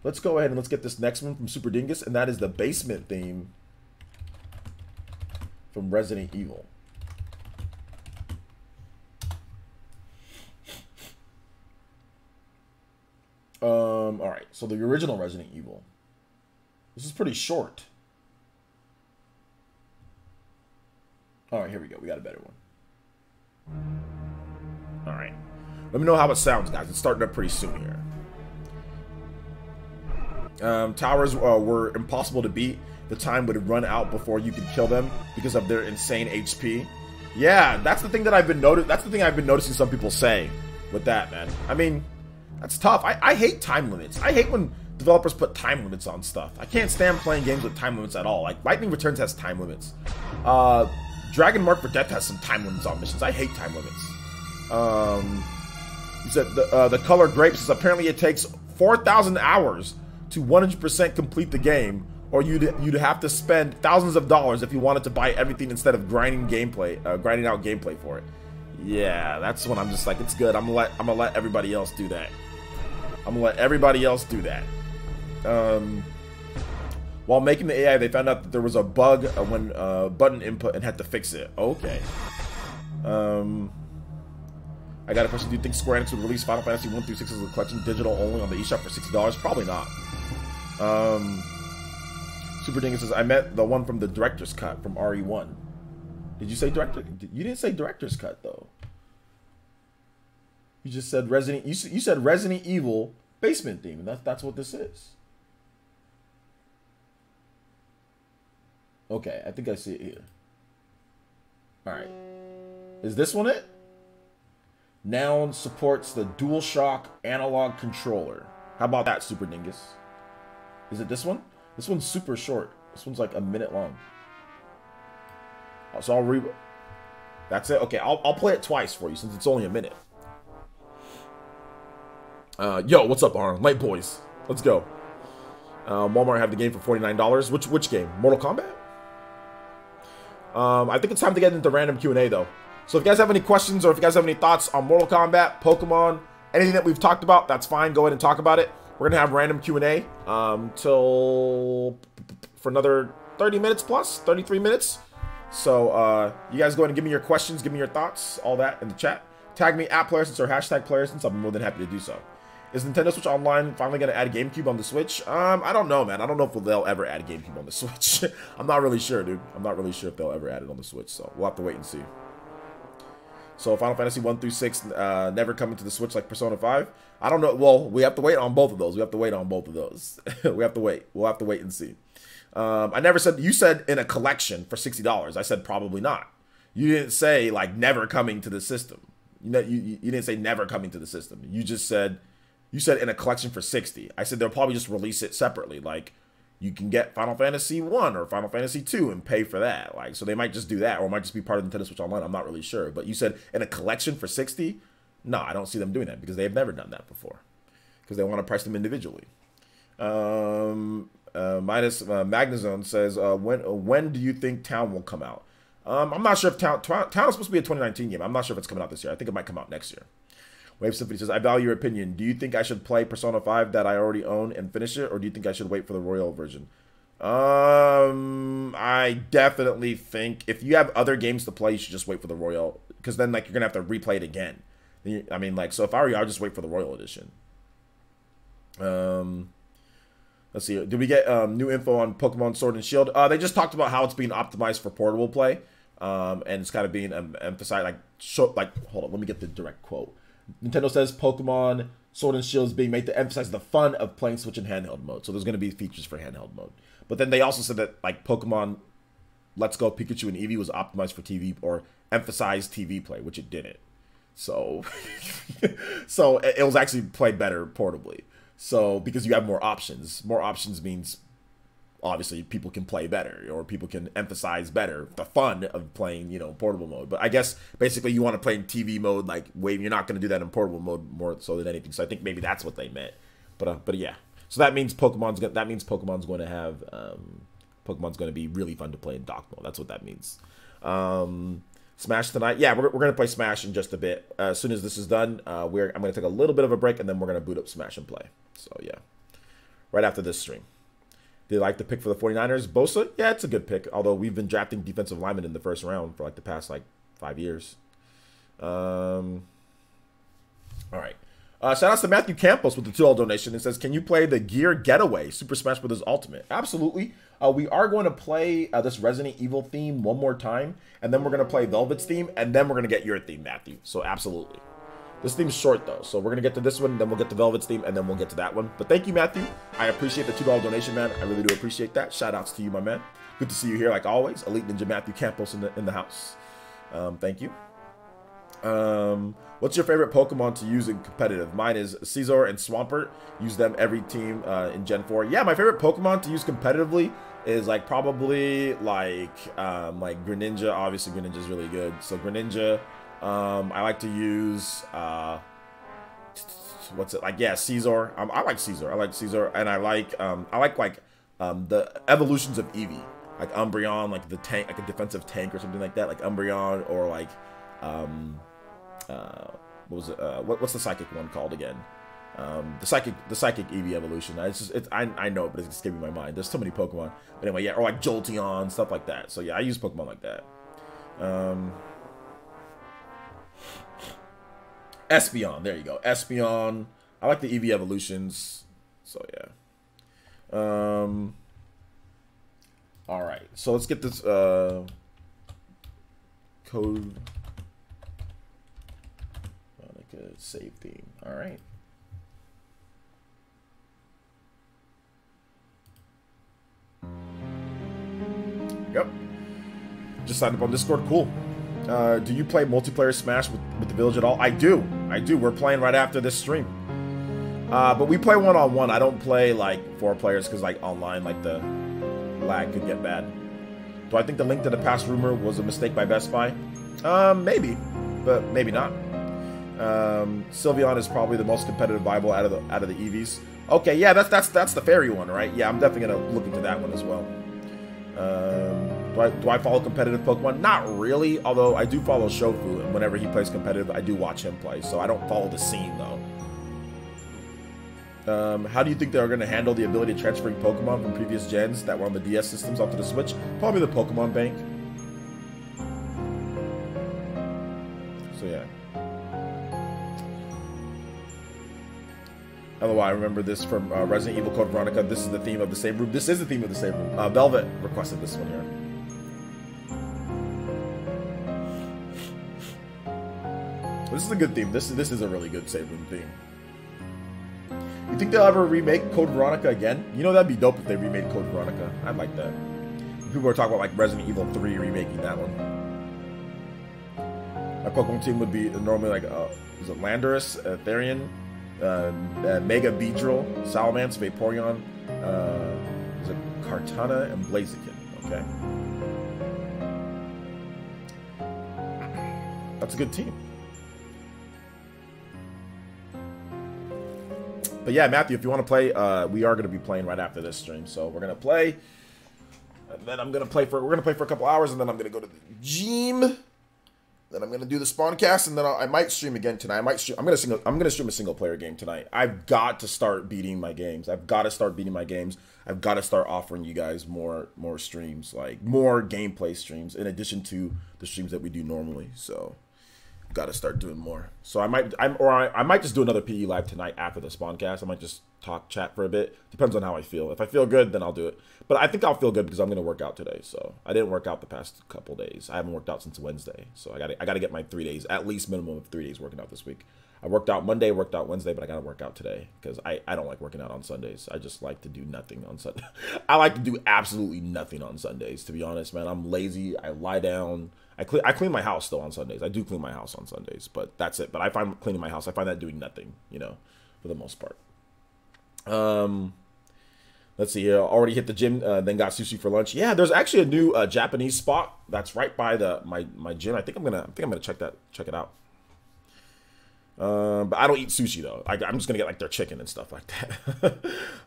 Let's go ahead and let's get this next one from Super Dingus, and that is the basement theme from Resident Evil. Alright, so the original Resident Evil. This is pretty short. Alright, here we go. We got a better one. Alright. Let me know how it sounds, guys. It's starting up pretty soon here. Towers were impossible to beat. The time would run out before you could kill them because of their insane HP. Yeah, that's the thing that I've been noticing some people say with that, man. I mean, that's tough. I hate time limits. I hate when developers put time limits on stuff. I can't stand playing games with time limits at all. Like, Lightning Returns has time limits. Dragon Mark for Death has some time limits on missions. I hate time limits. He said the color grapes is apparently it takes 4,000 hours to 100% complete the game, or you'd have to spend thousands of dollars if you wanted to buy everything instead of grinding out gameplay for it. Yeah, that's when I'm just like, it's good. I'm gonna let everybody else do that. While making the AI, they found out that there was a bug when button input and had to fix it. Okay. I got a question. Do you think Square Enix would release Final Fantasy 1 through 6 as a collection digital only on the eShop for $60? Probably not. Super Dingus says, I meant the one from the director's cut from RE1. Did you say director? You didn't say director's cut though. You just said Resident. You said Resident Evil basement theme, and that's what this is. Okay, I think I see it here. All right, is this one it? Noun supports the DualShock analog controller. How about that, Super Dingus? Is it this one? This one's super short. This one's like a minute long. So I'll That's it. Okay, I'll play it twice for you since it's only a minute. Yo, what's up, Arn? Light boys, let's go. Walmart have the game for $49. Which game? Mortal Kombat? I think it's time to get into random Q&A though. So if you guys have any questions or if you guys have any thoughts on Mortal Kombat, Pokemon, anything that we've talked about, that's fine. Go ahead and talk about it. We're gonna have random Q&A till for another 30 minutes plus, 33 minutes. So you guys go ahead and give me your questions, give me your thoughts, all that in the chat. Tag me at PlayerSense or hashtag PlayerSense. I'll be more than happy to do so. Is Nintendo Switch Online finally going to add GameCube on the Switch? I don't know, man. I don't know if they'll ever add GameCube on the Switch. I'm not really sure, dude. I'm not really sure if they'll ever add it on the Switch, so we'll have to wait and see. So Final Fantasy 1 through 6 never coming to the Switch like Persona 5? I don't know. Well, we have to wait on both of those. We have to wait on both of those. We have to wait. We'll have to wait and see. I never said, you said in a collection for $60. I said probably not. You didn't say like never coming to the system. You didn't say never coming to the system. You just said, you said in a collection for 60. I said they'll probably just release it separately. Like you can get Final Fantasy 1 or Final Fantasy 2 and pay for that. Like, so they might just do that, or it might just be part of Nintendo Switch Online. I'm not really sure. But you said in a collection for 60? No, I don't see them doing that because they've never done that before. Because they want to price them individually. Magnazone says, when do you think Town will come out? I'm not sure if Town is supposed to be a 2019 game. I'm not sure if it's coming out this year. I think it might come out next year. Wave Symphony says, I value your opinion. Do you think I should play Persona 5 that I already own and finish it? Or do you think I should wait for the Royal version? I definitely think if you have other games to play, you should just wait for the Royal. Because then like you're going to have to replay it again. I mean, like, so if I were you, I'll just wait for the Royal Edition. Let's see. Did we get new info on Pokemon Sword and Shield? They just talked about how it's being optimized for portable play. And it's kind of being emphasized. Hold on. Let me get the direct quote. Nintendo says Pokemon Sword and Shield is being made to emphasize the fun of playing Switch in handheld mode. So there's going to be features for handheld mode. But then they also said that like Pokemon Let's Go Pikachu and Eevee was optimized for TV or emphasized TV play, which it didn't. So, so it was actually played better portably. So because you have more options means obviously people can play better or people can emphasize better the fun of playing, you know, portable mode. But I guess basically you want to play in TV mode, like Wave, you're not going to do that in portable mode more so than anything. So I think maybe that's what they meant. But yeah. So that means Pokemon's going to have Pokemon's going to be really fun to play in dock mode. That's what that means. Smash tonight. Yeah, we're going to play Smash in just a bit. As soon as this is done, I'm going to take a little bit of a break and then we're going to boot up Smash and play. So yeah. Right after this stream. Did you like the pick for the 49ers? Bosa? Yeah, it's a good pick. Although we've been drafting defensive linemen in the first round for like the past like 5 years. All right. Shout out to Matthew Campos with the $2 donation. It says, can you play the Gear Getaway Super Smash Bros. Ultimate? Absolutely. We are going to play this Resident Evil theme one more time. And then we're going to play Velvet's theme. And then we're going to get your theme, Matthew. So absolutely. This theme's short, though, so we're going to get to this one, then we'll get to Velvet's theme, and then we'll get to that one. But thank you, Matthew. I appreciate the $2 donation, man. I really do appreciate that. Shout-outs to you, my man. Good to see you here, like always. Elite Ninja Matthew Campos in the house. Thank you. What's your favorite Pokemon to use in competitive? Mine is Scizor and Swampert. Use them every team in Gen 4. Yeah, my favorite Pokemon to use competitively is like probably like Greninja. Obviously, Greninja's really good. So Greninja. I like to use, what's it like? Yeah, Scizor. I like Scizor. I like Scizor, and I like the evolutions of Eevee, like Umbreon, like the tank, like a defensive tank or something like that, like Umbreon, or like, what was it? What's the psychic one called again? The psychic Eevee evolution. I know it, but it's escaping my mind. There's so many Pokemon. But anyway, yeah, or like Jolteon, stuff like that. So yeah, I use Pokemon like that. Espeon, there you go. Espeon. I like the Eevee evolutions. So yeah. All right. So let's get this code. Like a save theme. All right. Yep. Just signed up on Discord. Cool. Do you play multiplayer Smash with the village at all? I do. We're playing right after this stream. But we play one-on-one. I don't play like 4 players because like online, like the lag could get bad. Do I think the link to the past rumor was a mistake by Best Buy? Maybe, but maybe not. Sylveon is probably the most competitive viable out of the EVs. Okay, yeah, that's the fairy one, right? Yeah, I'm definitely gonna look into that one as well. Do I follow competitive Pokemon? Not really, although I do follow Shofu, and whenever he plays competitive, I do watch him play, so I don't follow the scene, though. How do you think they're going to handle the ability of transferring Pokemon from previous gens that were on the DS systems onto the Switch? Probably the Pokemon Bank. So, yeah. Otherwise, I remember this from Resident Evil Code Veronica. This is the theme of the save room. This is the theme of the save room. Velvet requested this one here. This is a good theme. This is a really good save room theme. You think they'll ever remake Code Veronica again? You know, that'd be dope if they remade Code Veronica. I'd like that. People are talking about like Resident Evil 3 remaking that one. My Pokemon team would be normally like is it Landorus, Therian, Mega Beedrill, Salamence, Vaporeon, is it Kartana, and Blaziken. Okay. That's a good team. But yeah, Matthew, if you want to play, we are going to be playing right after this stream. So we're going to play, and then we're going to play for a couple hours, and then I'm going to go to the gym. Then I'm going to do the spawn cast, and then I might stream again tonight. I'm going to stream a single player game tonight. I've got to start beating my games. I've got to start offering you guys more streams, like more gameplay streams, in addition to the streams that we do normally. So got to start doing more. So I might just do another PE live tonight after the spawn cast. I might just chat for a bit. Depends on how I feel. If I feel good, then I'll do it. But I think I'll feel good because I'm going to work out today. So I didn't work out the past couple days. I haven't worked out since Wednesday. So I got to get my 3 days, at least minimum of 3 days working out this week. I worked out Monday, worked out Wednesday, but I got to work out today because I don't like working out on Sundays. I just like to do nothing on Sunday. I like to do absolutely nothing on Sundays, to be honest, man. I'm lazy. I lie down. I clean my house still on Sundays. I do clean my house on Sundays, but that's it. But I find cleaning my house, I find that doing nothing, you know, for the most part. Let's see here. Already hit the gym, then got sushi for lunch. Yeah, there's actually a new Japanese spot that's right by my gym. I think I'm gonna check it out. But I don't eat sushi though. I'm just gonna get like their chicken and stuff like that.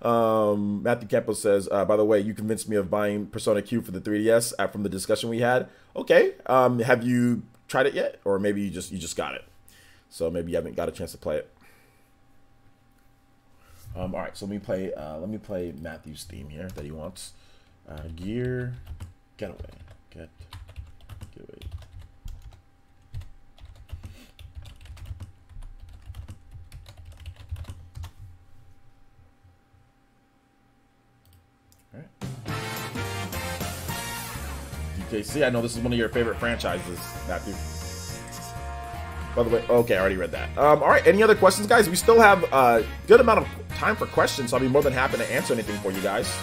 Matthew Campos says, by the way, you convinced me of buying Persona Q for the 3DS from the discussion we had. Okay. Have you tried it yet, or maybe you just got it? So maybe you haven't got a chance to play it. All right. So let me play Matthew's theme here that he wants. Gear, getaway, get away. DKC, I know this is one of your favorite franchises, Matthew. By the way, okay, I already read that. All right, any other questions, guys? We still have a good amount of time for questions, so I'll be more than happy to answer anything for you guys.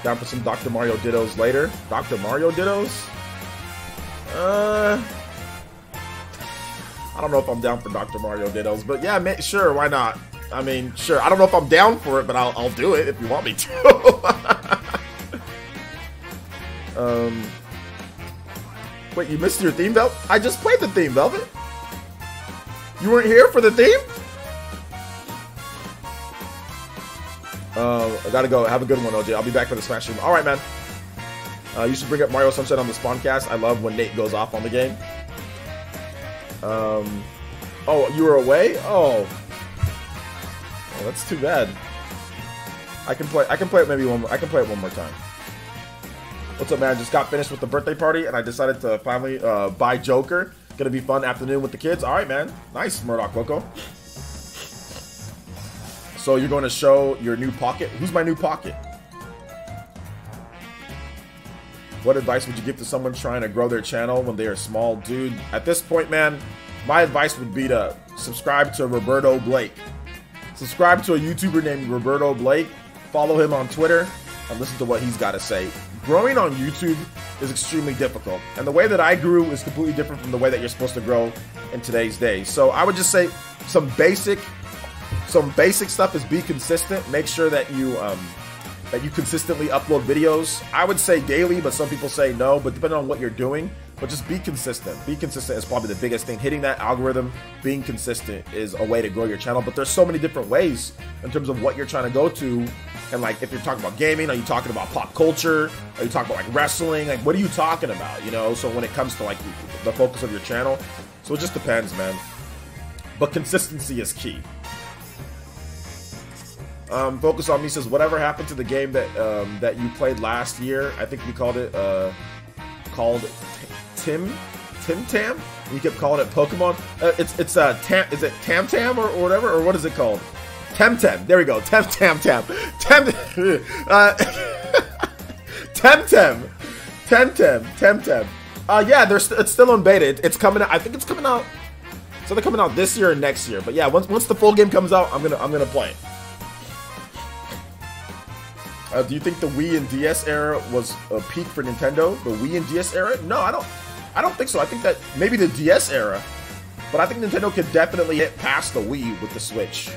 Down for some Dr. Mario Dittos later. Dr. Mario Dittos? I don't know if I'm down for Dr. Mario Dittos, but yeah, sure, why not? I mean, sure. I don't know if I'm down for it, but I'll do it if you want me to. Wait, you missed your theme, Velvet? I just played the theme, Velvet. You weren't here for the theme? I gotta go. Have a good one, OJ. I'll be back for the Smash stream. All right, man. You should bring up Mario Sunshine on the Spawncast. I love when Nate goes off on the game. Oh, you were away? Oh, that's too bad. I can play it maybe one more. I can play it one more time. What's up, man? Just got finished with the birthday party, and I decided to finally buy Joker. Gonna be fun afternoon with the kids. All right, man. Nice, Murdoch Loco. So you're going to show your new pocket? Who's my new pocket? What advice would you give to someone trying to grow their channel when they are small? Dude, at this point, man, my advice would be to subscribe to Roberto Blake. Subscribe to a YouTuber named Roberto Blake. Follow him on Twitter and listen to what he's got to say. Growing on YouTube is extremely difficult. And the way that I grew is completely different from the way that you're supposed to grow in today's day. So I would just say some basic stuff is be consistent. Make sure that you consistently upload videos. I would say daily, but some people say no, but depending on what you're doing, but just be consistent. Be consistent is probably the biggest thing. Hitting that algorithm, being consistent is a way to grow your channel, but there's so many different ways in terms of what you're trying to go to. And like, if you're talking about gaming, are you talking about pop culture? Are you talking about like wrestling? Like, what are you talking about? You know, so when it comes to like the focus of your channel. So it just depends, man. But consistency is key. Focus on Me says, whatever happened to the game that you played last year? I think we called it Tim Tam. You kept calling it Pokemon. It's Tam. Is it Tam Tam or whatever, or what is it called? Temtem. There we go. Temtem. Temtem. Yeah, it's still on beta. It's coming out. I think it's coming out. So they're coming out this year or next year. But yeah, once the full game comes out, I'm gonna play it. Do you think the Wii and DS era was a peak for Nintendo? The Wii and DS era? No, I don't think so. I think that maybe the DS era, but I think Nintendo could definitely hit past the Wii with the Switch.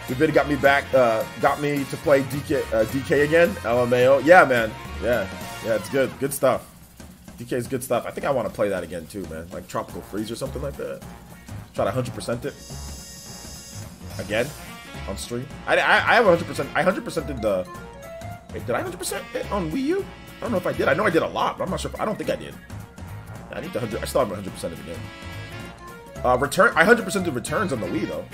The video got me to play DK again. LMAO. Yeah, man. Yeah, it's good. Good stuff. DK is good stuff. I think I want to play that again too, man. Like Tropical Freeze or something like that. Try to 100% it again on stream. I have 100%. I 100%ed the. Wait, did I 100% it on Wii U? I don't know if I did. I know I did a lot, but I'm not sure. I don't think I did. I need to 100. I still have 100% of the game. I 100% of Returns on the Wii though.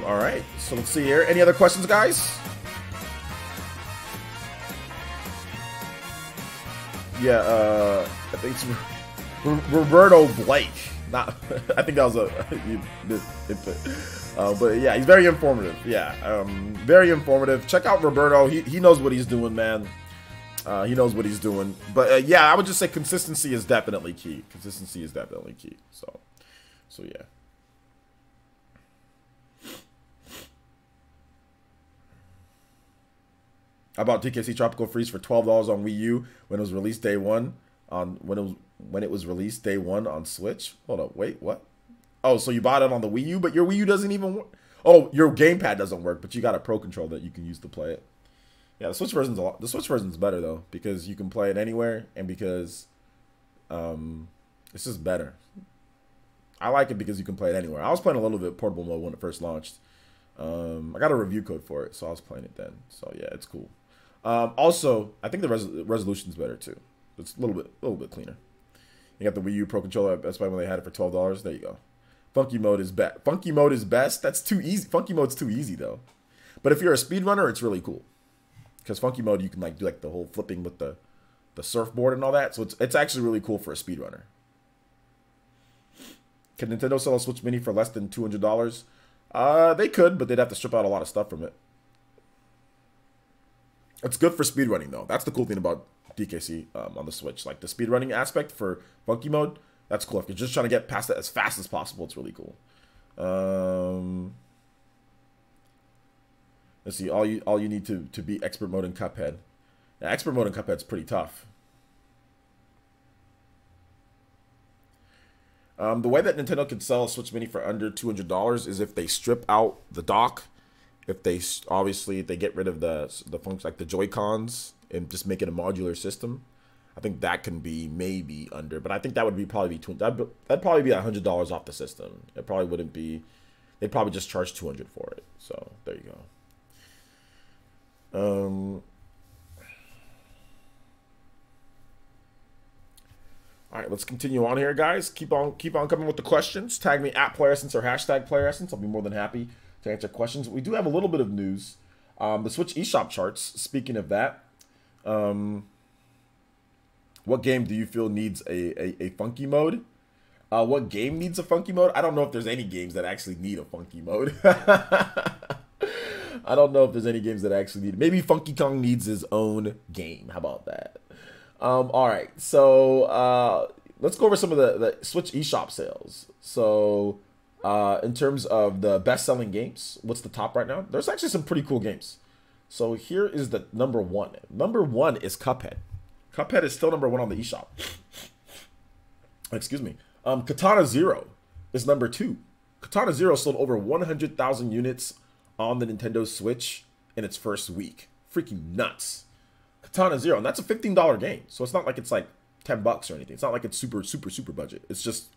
All right, so let's see here. Any other questions, guys? Yeah, I think it's Roberto Blake. Not, I think that was a input. But yeah, he's very informative. Yeah, very informative. Check out Roberto. He knows what he's doing, man. He knows what he's doing. But yeah, I would just say consistency is definitely key. Consistency is definitely key. So yeah. I bought DKC Tropical Freeze for $12 on Wii U when it was released day one when it was released day one on Switch. Hold up, wait, what? Oh, so you bought it on the Wii U, but your Wii U doesn't even work. Oh, your gamepad doesn't work, but you got a Pro Controller that you can use to play it. Yeah, the Switch version's better though, because you can play it anywhere and because it's just better. I like it because you can play it anywhere. I was playing a little bit portable mode when it first launched. I got a review code for it, so I was playing it then. So yeah, it's cool. Also, I think the resolution's better too. It's a little bit cleaner. You got the Wii U Pro Controller. That's why when they had it for $12. There you go. Funky mode is best. Funky mode is best. That's too easy. Funky mode's too easy though. But if you're a speedrunner, it's really cool. Because funky mode, you can like do like the whole flipping with the surfboard and all that. So it's actually really cool for a speedrunner. Can Nintendo sell a Switch Mini for less than $200? They could, but they'd have to strip out a lot of stuff from it. It's good for speedrunning though. That's the cool thing about DKC on the Switch. Like the speedrunning aspect for funky mode, that's cool. If you're just trying to get past it as fast as possible, it's really cool. Let's see. All you need to be expert mode in Cuphead. Yeah, expert mode in Cuphead's pretty tough. The way that Nintendo can sell a Switch Mini for under $200 is if they strip out the dock, if they get rid of the functions like the Joy-Cons and just make it a modular system. I think that can be maybe under, but I think that would be that'd probably be $100 off the system. It probably wouldn't be. They'd probably just charge $200 for it. So there you go. All right, let's continue on here, guys. Keep on coming with the questions. Tag me at PlayerEssence or hashtag PlayerEssence. I'll be more than happy to answer questions. We do have a little bit of news. The Switch eShop charts. Speaking of that, what game do you feel needs a funky mode? What game needs a funky mode? I don't know if there's any games that actually need a funky mode. I don't know if there's any games that actually need it. Maybe Funky Kong needs his own game. How about that? All right, so let's go over some of the Switch eShop sales. So in terms of the best-selling games, what's the top right now? There's actually some pretty cool games. So here is the number one. Number one is Cuphead. Cuphead is still number one on the eShop. Excuse me. Katana Zero is number two. Katana Zero sold over 100,000 units on the Nintendo Switch in its first week. Freaking nuts. Katana Zero, and that's a $15 game. So it's not like it's like $10 or anything. It's not like it's super budget. It's just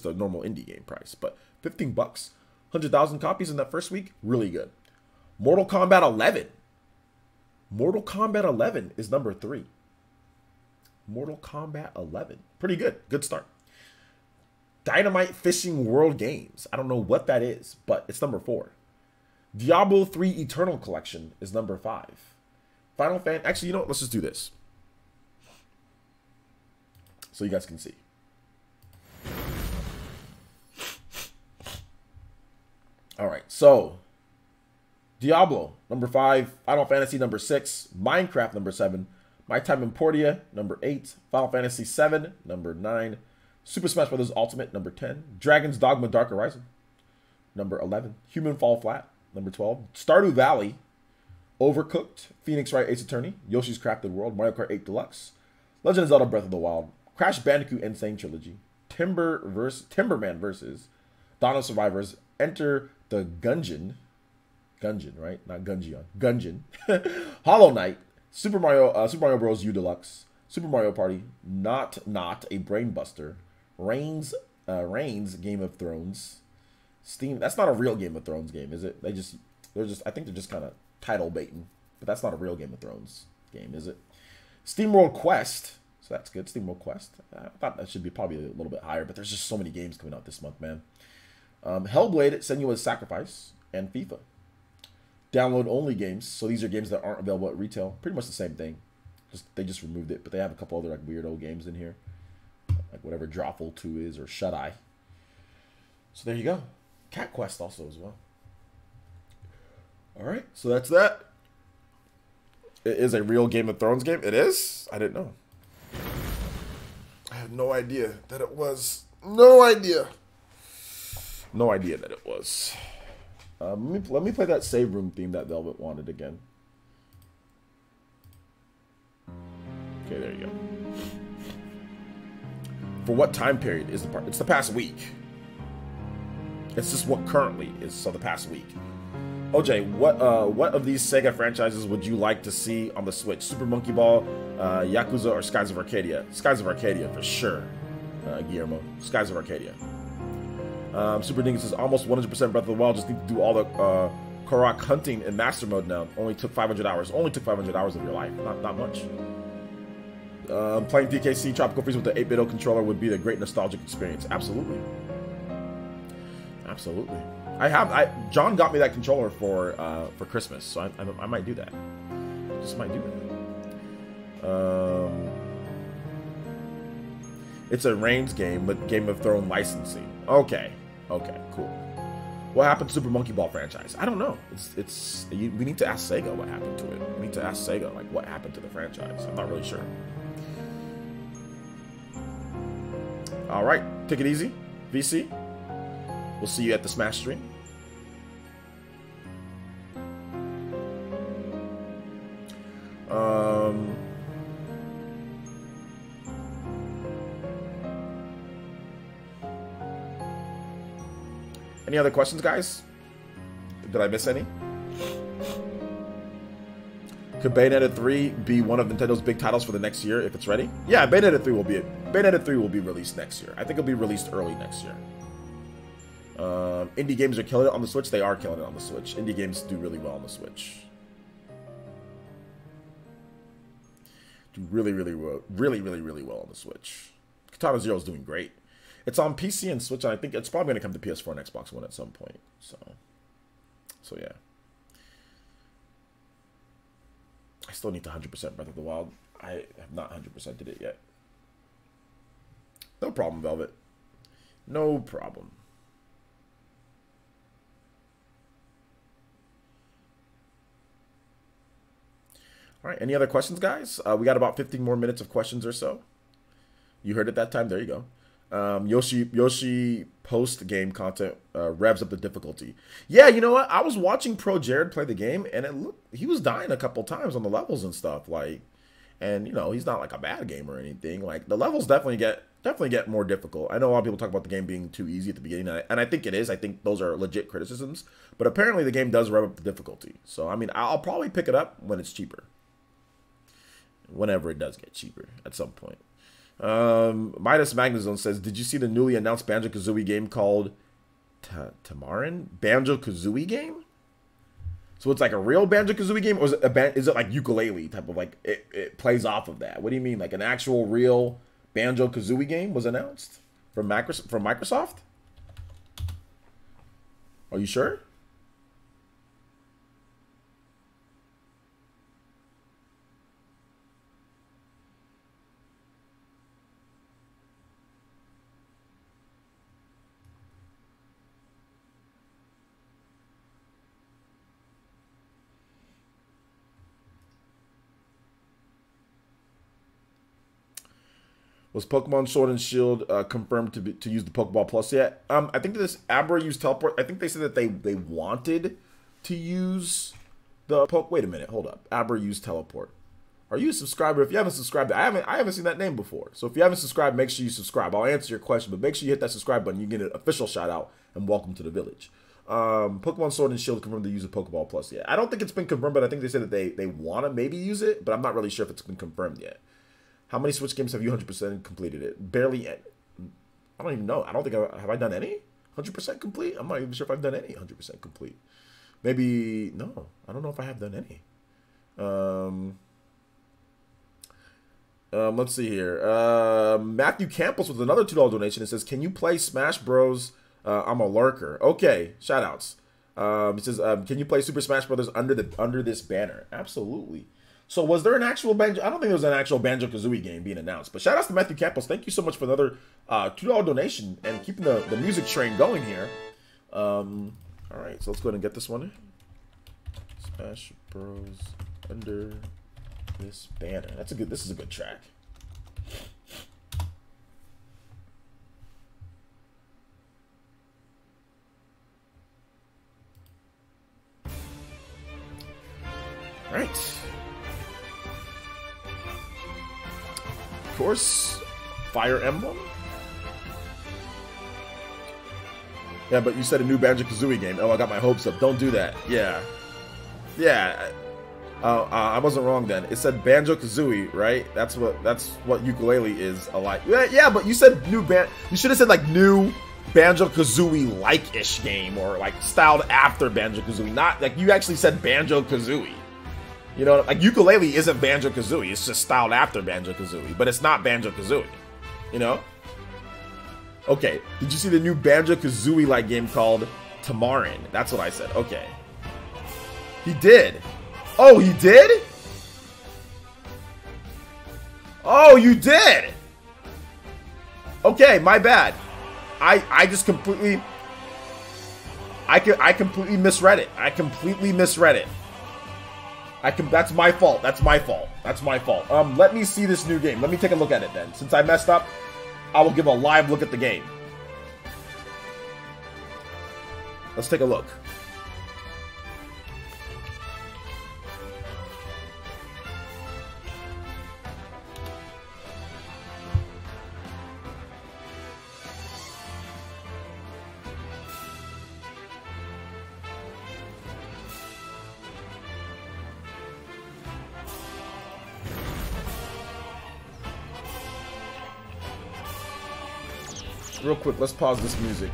a normal indie game price. But $15, 100,000 copies in that first week, really good. Mortal Kombat 11. Mortal Kombat 11 is number 3. Mortal Kombat 11. Pretty good. Good start. Dynamite Fishing World Games. I don't know what that is, but it's number 4. Diablo 3 Eternal Collection is number 5. Final Fan. Actually, you know what? Let's just do this, so you guys can see. All right, so Diablo, number 5. Final Fantasy, number 6. Minecraft, number 7. My Time in Portia, number 8. Final Fantasy 7, number 9. Super Smash Bros. Ultimate, number 10. Dragon's Dogma Dark Horizon, number 11. Human Fall Flat, number 12. Stardew Valley, Overcooked, Phoenix Wright Ace Attorney, Yoshi's Crafted World, Mario Kart 8 Deluxe, Legend of Zelda Breath of the Wild, Crash Bandicoot Insane Trilogy, Timberman vs. Dawn of Survivors, Enter the Gungeon, right? Not Gungeon. Gungeon. Hollow Knight, Super Mario Bros. U Deluxe, Super Mario Party, Not a Brainbuster, Reigns, Game of Thrones, Steam. That's not a real Game of Thrones game, is it? I think they're just kind of title baiting, but that's not a real Game of Thrones game, is it? SteamWorld Quest, so that's good. SteamWorld Quest. I thought that should be probably a little bit higher, but there's just so many games coming out this month, man. Hellblade, Senua's Sacrifice, and FIFA. Download only games, so these are games that aren't available at retail. Pretty much the same thing. They just removed it, but they have a couple other like weird old games in here, like whatever Drawful 2 is or Shut Eye. So there you go. Cat Quest also as well. All right, so that's that. It is a real Game of Thrones game. It is? I didn't know. I had no idea that it was. No idea. No idea that it was. Let me play that save room theme that Velvet wanted again. Okay, there you go. For what time period is the part? It's the past week. It's just what currently is, so the past week. OJ, what of these Sega franchises would you like to see on the Switch? Super Monkey Ball, Yakuza, or Skies of Arcadia? Skies of Arcadia for sure, Guillermo. Skies of Arcadia. Super Dingus says almost 100% Breath of the Wild. Just need to do all the Korok hunting in Master Mode now. Only took 500 hours. Only took 500 hours of your life. Not much. Playing DKC Tropical Freeze with the 8-bit controller would be a great nostalgic experience. Absolutely. Absolutely. John got me that controller for Christmas, so I might do that. Just might do that. It's a Reigns game, but Game of Thrones licensing. Okay, cool. What happened to Super Monkey Ball franchise? I don't know. We need to ask Sega what happened to it. We need to ask Sega like what happened to the franchise. I'm not really sure. All right, take it easy, VC. We'll see you at the Smash stream. Any other questions, guys? Did I miss any? Could Bayonetta 3 be one of Nintendo's big titles for the next year if it's ready? Yeah, Bayonetta 3 will be released next year. I think it'll be released early next year. Indie games are killing it on the Switch. They are killing it on the Switch. Indie games do really well on the Switch. Do really well on the Switch. Katana Zero is doing great. It's on PC and Switch, and I think it's probably going to come to PS4 and Xbox One at some point. So yeah. I still need to 100% Breath of the Wild. I have not 100% did it yet. No problem, Velvet. No problem. All right, any other questions, guys? We got about 15 more minutes of questions or so. You heard it that time. There you go. Yoshi post-game content revs up the difficulty. Yeah, you know what? I was watching Pro Jared play the game, and he was dying a couple times on the levels and stuff. And you know, he's not like a bad gamer or anything. Like the levels definitely get more difficult. I know a lot of people talk about the game being too easy at the beginning, and I think it is. I think those are legit criticisms. But apparently, the game does rev up the difficulty. So I mean, I'll probably pick it up when it's cheaper. Whenever it does get cheaper at some point. Midas Magnezone says, did you see the newly announced Banjo-Kazooie game called Tamarin? Banjo-Kazooie game? So it's like a real Banjo-Kazooie game, or is it like ukulele type of like it plays off of that? What do you mean, like an actual real Banjo-Kazooie game was announced from Microsoft? Are you sure? Was Pokemon Sword and Shield confirmed to use the Pokeball Plus yet? I think this Abra used teleport. I think they said that they wanted to use the Wait a minute, hold up. Abra used teleport. Are you a subscriber? If you haven't subscribed, I haven't seen that name before. So if you haven't subscribed, make sure you subscribe. I'll answer your question, but make sure you hit that subscribe button. You get an official shout out and welcome to the village. Pokemon Sword and Shield confirmed to use the Pokeball Plus yet. I don't think it's been confirmed, but I think they said that they want to maybe use it, but I'm not really sure if it's been confirmed yet. How many Switch games have you 100% completed it? Barely. I don't even know. I don't think have I done any 100% complete? I'm not even sure if I've done any 100% complete. Maybe no. I don't know if I have done any. Let's see here. Matthew Campos with another $2 donation. It says, "Can you play Smash Bros? I'm a lurker." Okay, shout outs. It says, "Can you play Super Smash Brothers under this banner?" Absolutely. So was there an actual Banjo? I don't think there was an actual Banjo-Kazooie game being announced. But shout outs to Matthew Campos. Thank you so much for another $2 donation and keeping the music train going here. All right, so let's go ahead and get this one. Smash Bros. Under this banner. This is a good track. All right. Of course, Fire Emblem. Yeah, but you said a new Banjo-Kazooie game. Oh, I got my hopes up. Don't do that. Yeah. I wasn't wrong then. It said Banjo-Kazooie, right? That's what ukulele is alike. Yeah, but you said new You should have said like new Banjo-Kazooie like-ish game, or like styled after Banjo-Kazooie. Not like you actually said Banjo-Kazooie. You know, like ukulele isn't Banjo-Kazooie. It's just styled after Banjo-Kazooie, but it's not Banjo-Kazooie. You know? Okay, did you see the new Banjo-Kazooie-like game called Tamarin? That's what I said. Okay. He did. Oh, he did? Oh, you did? Okay, my bad. I just completely... I completely misread it. I completely misread it. That's my fault. That's my fault. That's my fault. Let me see this new game. Let me take a look at it then. Since I messed up, I will give a live look at the game. Let's take a look. Real quick, let's pause this music.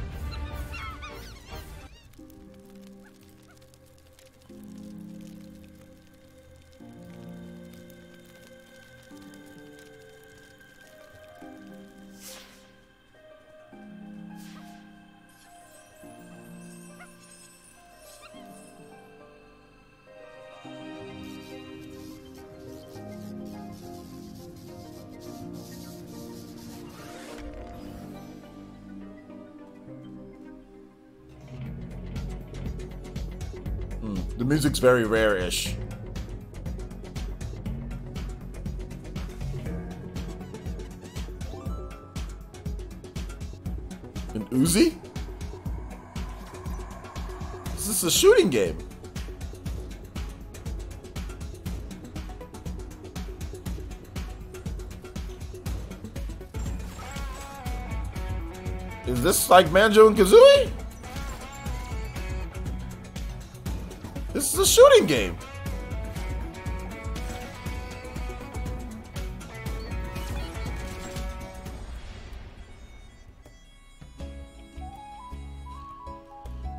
The music's very rare-ish. An Uzi? This is a shooting game. Is this like Banjo and Kazooie? This is a shooting game.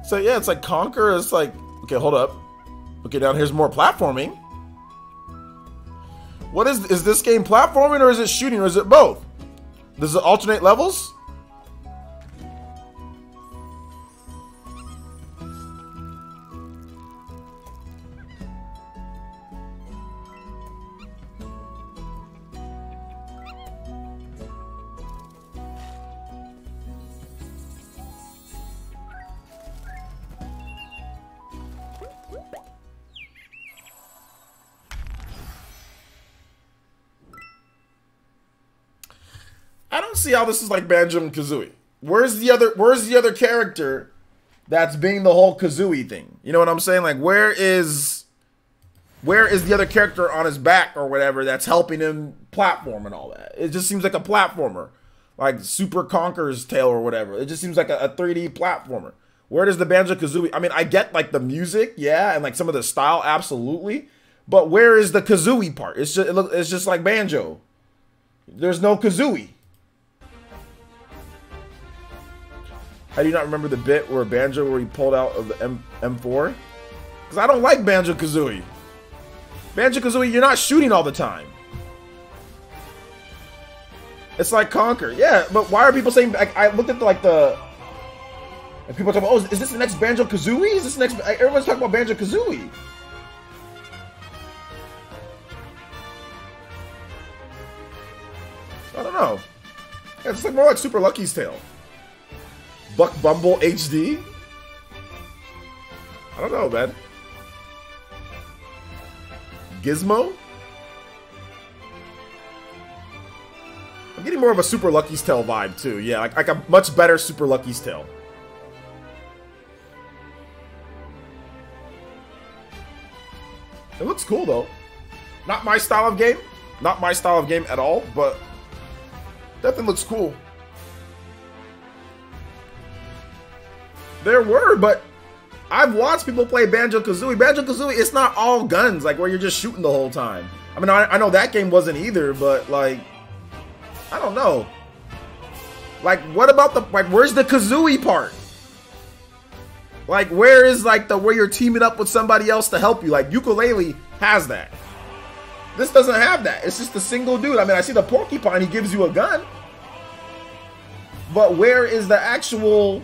So yeah, it's like Conquer. It's like, okay, hold up. Okay, down here's more platforming. What is this game platforming or is it shooting or is it both? Does it alternate levels? I don't see how this is like Banjo and Kazooie. Where's the other character that's being the whole Kazooie thing? You know what I'm saying? Like where is the other character on his back or whatever that's helping him platform and all that? It just seems like a platformer. Like Super Conker's Tale or whatever. It just seems like a 3D platformer. Where does the Banjo Kazooie? I mean, I get like the music, yeah, and like some of the style, absolutely. But where is the Kazooie part? It's just like Banjo. There's no Kazooie. How do you not remember the bit where Banjo where he pulled out of the M4? Because I don't like Banjo Kazooie. Banjo Kazooie, you're not shooting all the time. It's like Conquer, yeah. But why are people saying? I looked at and people talking about, oh, is this the next Banjo Kazooie? Is this the next? Everyone's talking about Banjo Kazooie. I don't know. Yeah, it's like more like Super Lucky's Tale. Buck Bumble HD? I don't know, man. Gizmo? I'm getting more of a Super Lucky's Tale vibe, too. Yeah, like a much better Super Lucky's Tale. It looks cool, though. Not my style of game. Not my style of game at all, but definitely looks cool. There were, but I've watched people play Banjo-Kazooie. Banjo-Kazooie, it's not all guns, like where you're just shooting the whole time. I mean, I know that game wasn't either, but like, I don't know. Like, what about where's the Kazooie part? Like, where is like where you're teaming up with somebody else to help you? Like, Yooka-Laylee has that. This doesn't have that. It's just a single dude. I mean, I see the porcupine, he gives you a gun. But where is the actual...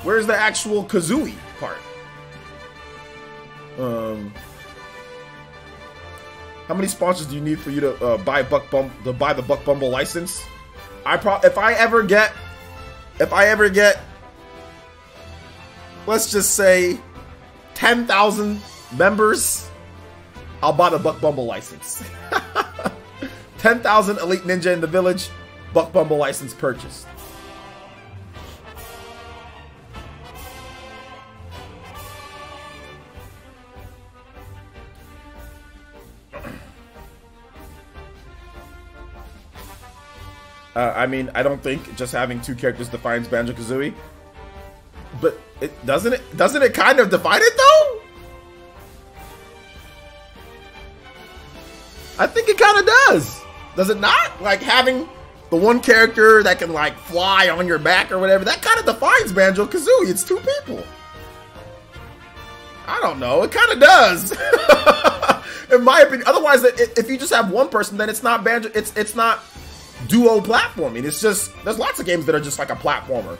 Where's the actual Kazooie part? How many sponsors do you need for you to buy the Buck Bumble license? If I ever get, let's just say 10,000 members, I'll buy the Buck Bumble license. 10,000 Elite Ninja in the Village, Buck Bumble license purchased. I mean, I don't think just having two characters defines Banjo-Kazooie, but doesn't it kind of define it though? I think it kind of does it not? Like having the one character that can like fly on your back or whatever, that kind of defines Banjo-Kazooie. It's two people. I don't know. It kind of does. In my opinion. Otherwise, if you just have one person, then it's not Banjo. It's not duo platforming. It's just, there's lots of games that are just like a platformer,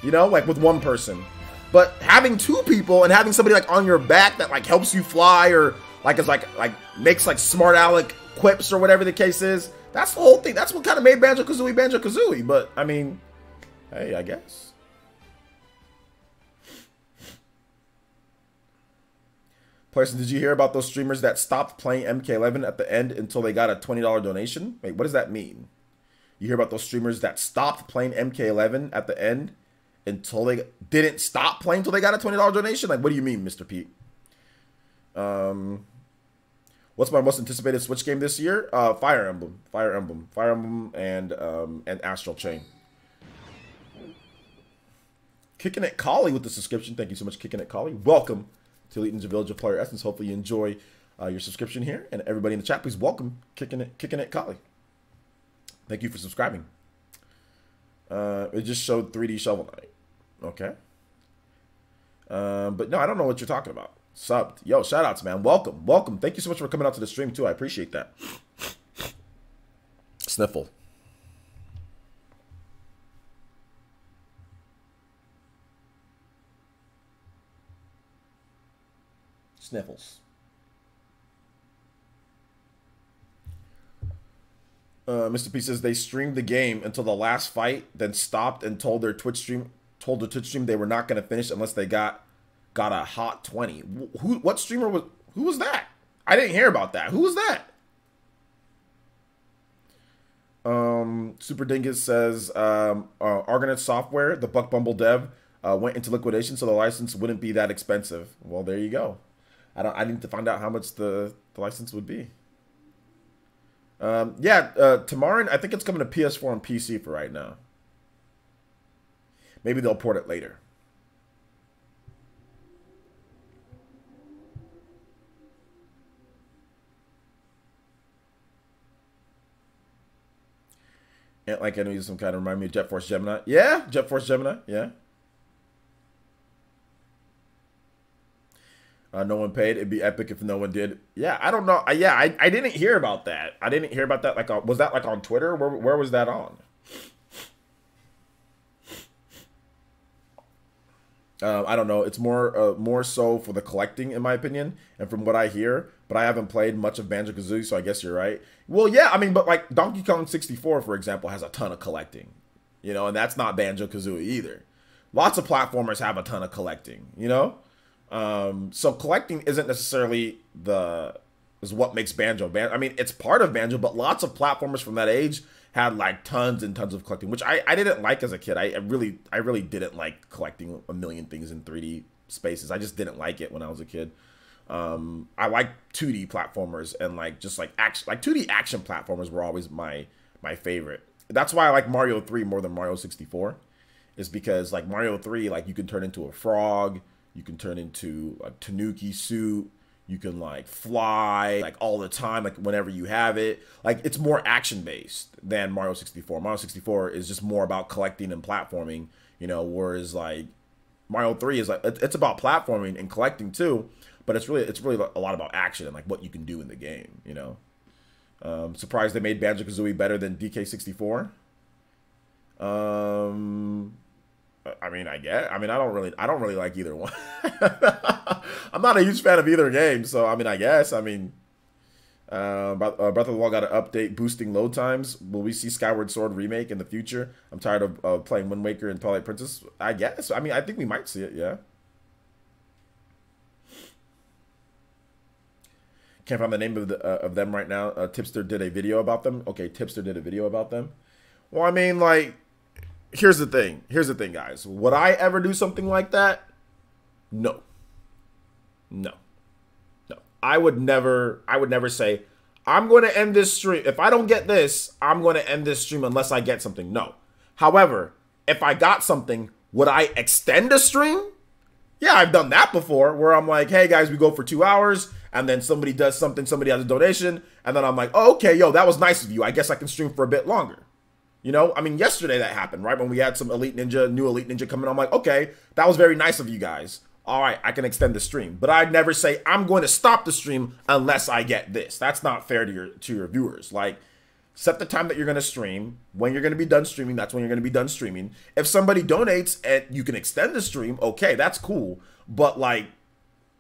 you know, like with one person. But having two people and having somebody like on your back that like helps you fly or like is like makes like smart aleck quips or whatever the case is, that's the whole thing. That's what kind of made Banjo-Kazooie Banjo-Kazooie. But I mean, hey, I guess. Person, did you hear about those streamers that stopped playing MK11 at the end until they got a $20 donation? Wait, what does that mean? You hear about those streamers that stopped playing MK11 at the end until they didn't stop playing until they got a $20 donation? Like, what do you mean, Mr. Pete? What's my most anticipated Switch game this year? Fire Emblem, and Astral Chain. Kicking It Collie with the subscription. Thank you so much, Kicking It Collie. Welcome to Elite Ninja Village of Player Essence. Hopefully you enjoy your subscription here, and everybody in the chat, please welcome Kicking It Collie. Thank you for subscribing. It just showed 3D Shovel Knight. Okay. But no, I don't know what you're talking about. Subbed. Yo, shout outs, man. Welcome. Welcome. Thank you so much for coming out to the stream, too. I appreciate that. Sniffle. Sniffles. Mr. P says they streamed the game until the last fight, then stopped and told the Twitch stream they were not going to finish unless they got a hot 20. What streamer was? Who was that? I didn't hear about that. Who was that? Super Dingus says Argonaut Software, the Buck Bumble dev, went into liquidation, so the license wouldn't be that expensive. Well, there you go. I need to find out how much the license would be. Tomorrow, I think it's coming to PS4 and PC for right now. Maybe they'll port it later. And like I know some kind of remind me of Jet Force Gemini. Yeah, Jet Force Gemini. Yeah. No one paid. It'd be epic if no one did. Yeah, I don't know. I didn't hear about that. I didn't hear about that. Like, was that like on Twitter? Where was that on? I don't know. It's more so for the collecting, in my opinion, and from what I hear. But I haven't played much of Banjo-Kazooie, so I guess you're right. Well, yeah, I mean, but like Donkey Kong 64, for example, has a ton of collecting, you know, and that's not Banjo-Kazooie either. Lots of platformers have a ton of collecting, you know. So collecting isn't necessarily is what makes Banjo. I mean, it's part of Banjo, but lots of platformers from that age had like tons and tons of collecting, which I didn't like as a kid. I really didn't like collecting a million things in 3D spaces. I just didn't like it when I was a kid. I like 2D platformers and like just like action, like 2D action platformers were always my favorite. That's why I like Mario 3 more than Mario 64, is because like Mario 3, like you can turn into a frog, you can turn into a Tanuki suit, you can like fly like all the time, like whenever you have it. Like it's more action based than Mario 64. Mario 64 is just more about collecting and platforming, you know, whereas like Mario 3 is like it's about platforming and collecting too, but it's really a lot about action and like what you can do in the game, you know. Surprised they made Banjo-Kazooie better than DK64. I mean, I don't really like either one. I'm not a huge fan of either game, so I mean, I guess. I mean, Breath of the Wild got an update boosting load times. Will we see Skyward Sword remake in the future? I'm tired of playing Wind Waker and Twilight Princess. I guess. I mean, I think we might see it. Yeah. Can't find the name of them right now. Tipster did a video about them. Okay, Tipster did a video about them. Well, I mean, like, here's the thing. Here's the thing, guys. Would I ever do something like that? No. No. No. I would never say, I'm going to end this stream. If I don't get this, I'm going to end this stream unless I get something. No. However, if I got something, would I extend a stream? Yeah, I've done that before, where I'm like, hey, guys, we go for 2 hours, and then somebody does something, somebody has a donation, and then I'm like, oh, okay, yo, that was nice of you. I guess I can stream for a bit longer. You know, I mean, yesterday that happened, right? When we had some new Elite Ninja coming, I'm like, okay, that was very nice of you guys. All right, I can extend the stream. But I'd never say, I'm going to stop the stream unless I get this. That's not fair to your viewers. Like, set the time that you're going to stream. When you're going to be done streaming, that's when you're going to be done streaming. If somebody donates and you can extend the stream, okay, that's cool. But, like,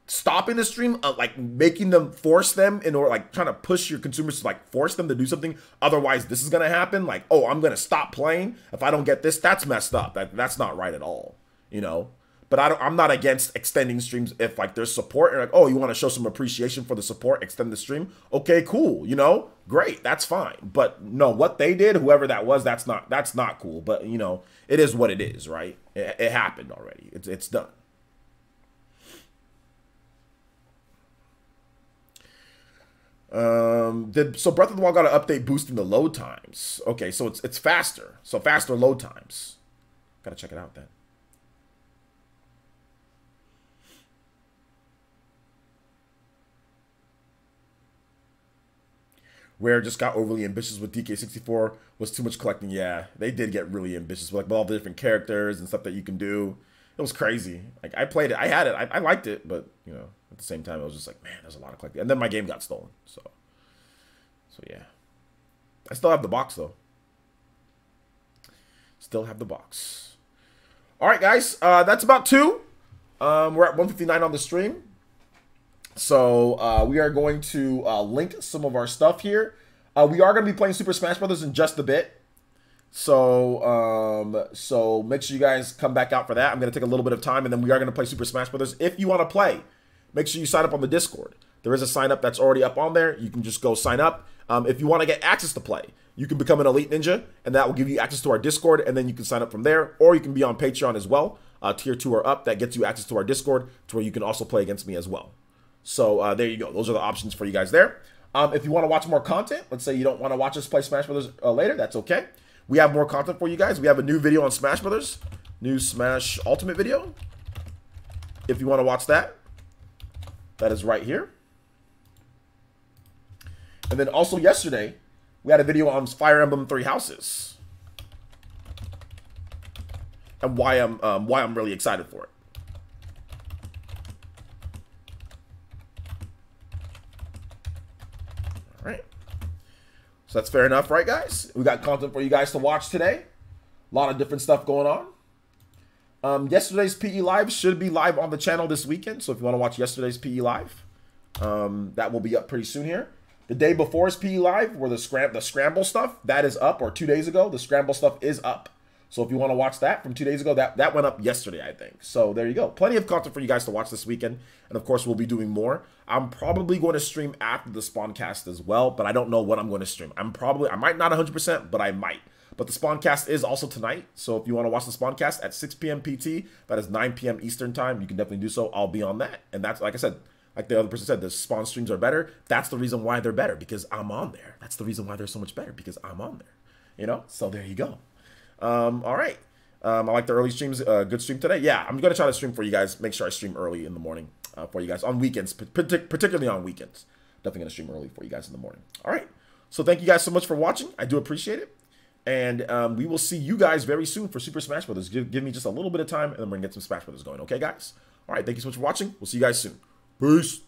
stopping the stream, like making them force them in order, like trying to push your consumers to like force them to do something. Otherwise, this is going to happen. Like, oh, I'm going to stop playing if I don't get this. That's messed up. That's not right at all, you know? But I'm not against extending streams if like there's support and like, oh, you want to show some appreciation for the support, extend the stream. Okay, cool. You know, great. That's fine. But no, what they did, whoever that was, that's not cool. But you know, it is what it is, right? It happened already. It's done. So Breath of the Wild got an update boosting the load times. Okay, so it's faster. So faster load times. Gotta check it out then. Rare just got overly ambitious with DK64. Was too much collecting. Yeah, they did get really ambitious with, like, with all the different characters and stuff that you can do. It was crazy. Like, I played it. I had it. I liked it. But, you know, at the same time, it was just like, man, there's a lot of collecting. And then my game got stolen. So yeah. I still have the box, though. Still have the box. All right, guys. That's about 2. We're at 159 on the stream. So we are going to link some of our stuff here. We are going to be playing Super Smash Brothers in just a bit. So so make sure you guys come back out for that. I'm going to take a little bit of time, and then we are going to play Super Smash Brothers. If you want to play, make sure you sign up on the Discord. There is a sign up that's already up on there. You can just go sign up. If you want to get access to play, you can become an Elite Ninja, and that will give you access to our Discord, and then you can sign up from there, or you can be on Patreon as well. Tier 2 or up, that gets you access to our Discord, to where you can also play against me as well. So there you go. Those are the options for you guys there. If you want to watch more content, let's say you don't want to watch us play Smash Brothers later, that's okay. We have more content for you guys. We have a new video on Smash Brothers, new Smash Ultimate video. If you want to watch that, that is right here. And then also yesterday, we had a video on Fire Emblem 3 Houses, and why I'm really excited for it. All right, so that's fair enough, right, guys? We got content for you guys to watch today. A lot of different stuff going on. Yesterday's PE Live should be live on the channel this weekend, so if you want to watch yesterday's PE Live, that will be up pretty soon here. The day before's PE Live, where the scramble stuff, that is up, or 2 days ago, the scramble stuff is up. So if you want to watch that from 2 days ago, that went up yesterday, I think. So there you go. Plenty of content for you guys to watch this weekend. And of course, we'll be doing more. I'm probably going to stream after the Spawncast as well, but I don't know what I'm going to stream. I might not 100%, but I might. But the Spawncast is also tonight. So if you want to watch the Spawncast at 6 p.m. PT, that is 9 p.m. Eastern time, you can definitely do so. I'll be on that. And that's, like I said, like the other person said, the Spawn streams are better. That's the reason why they're better, because I'm on there. That's the reason why they're so much better, because I'm on there. You know? So there you go. All right. I like the early streams. Good stream today. Yeah, I'm going to try to stream for you guys. Make sure I stream early in the morning for you guys on weekends, particularly on weekends. Definitely going to stream early for you guys in the morning. All right. So thank you guys so much for watching. I do appreciate it. And we will see you guys very soon for Super Smash Brothers. Give me just a little bit of time, and then we're going to get some Smash Brothers going. Okay, guys? All right. Thank you so much for watching. We'll see you guys soon. Peace.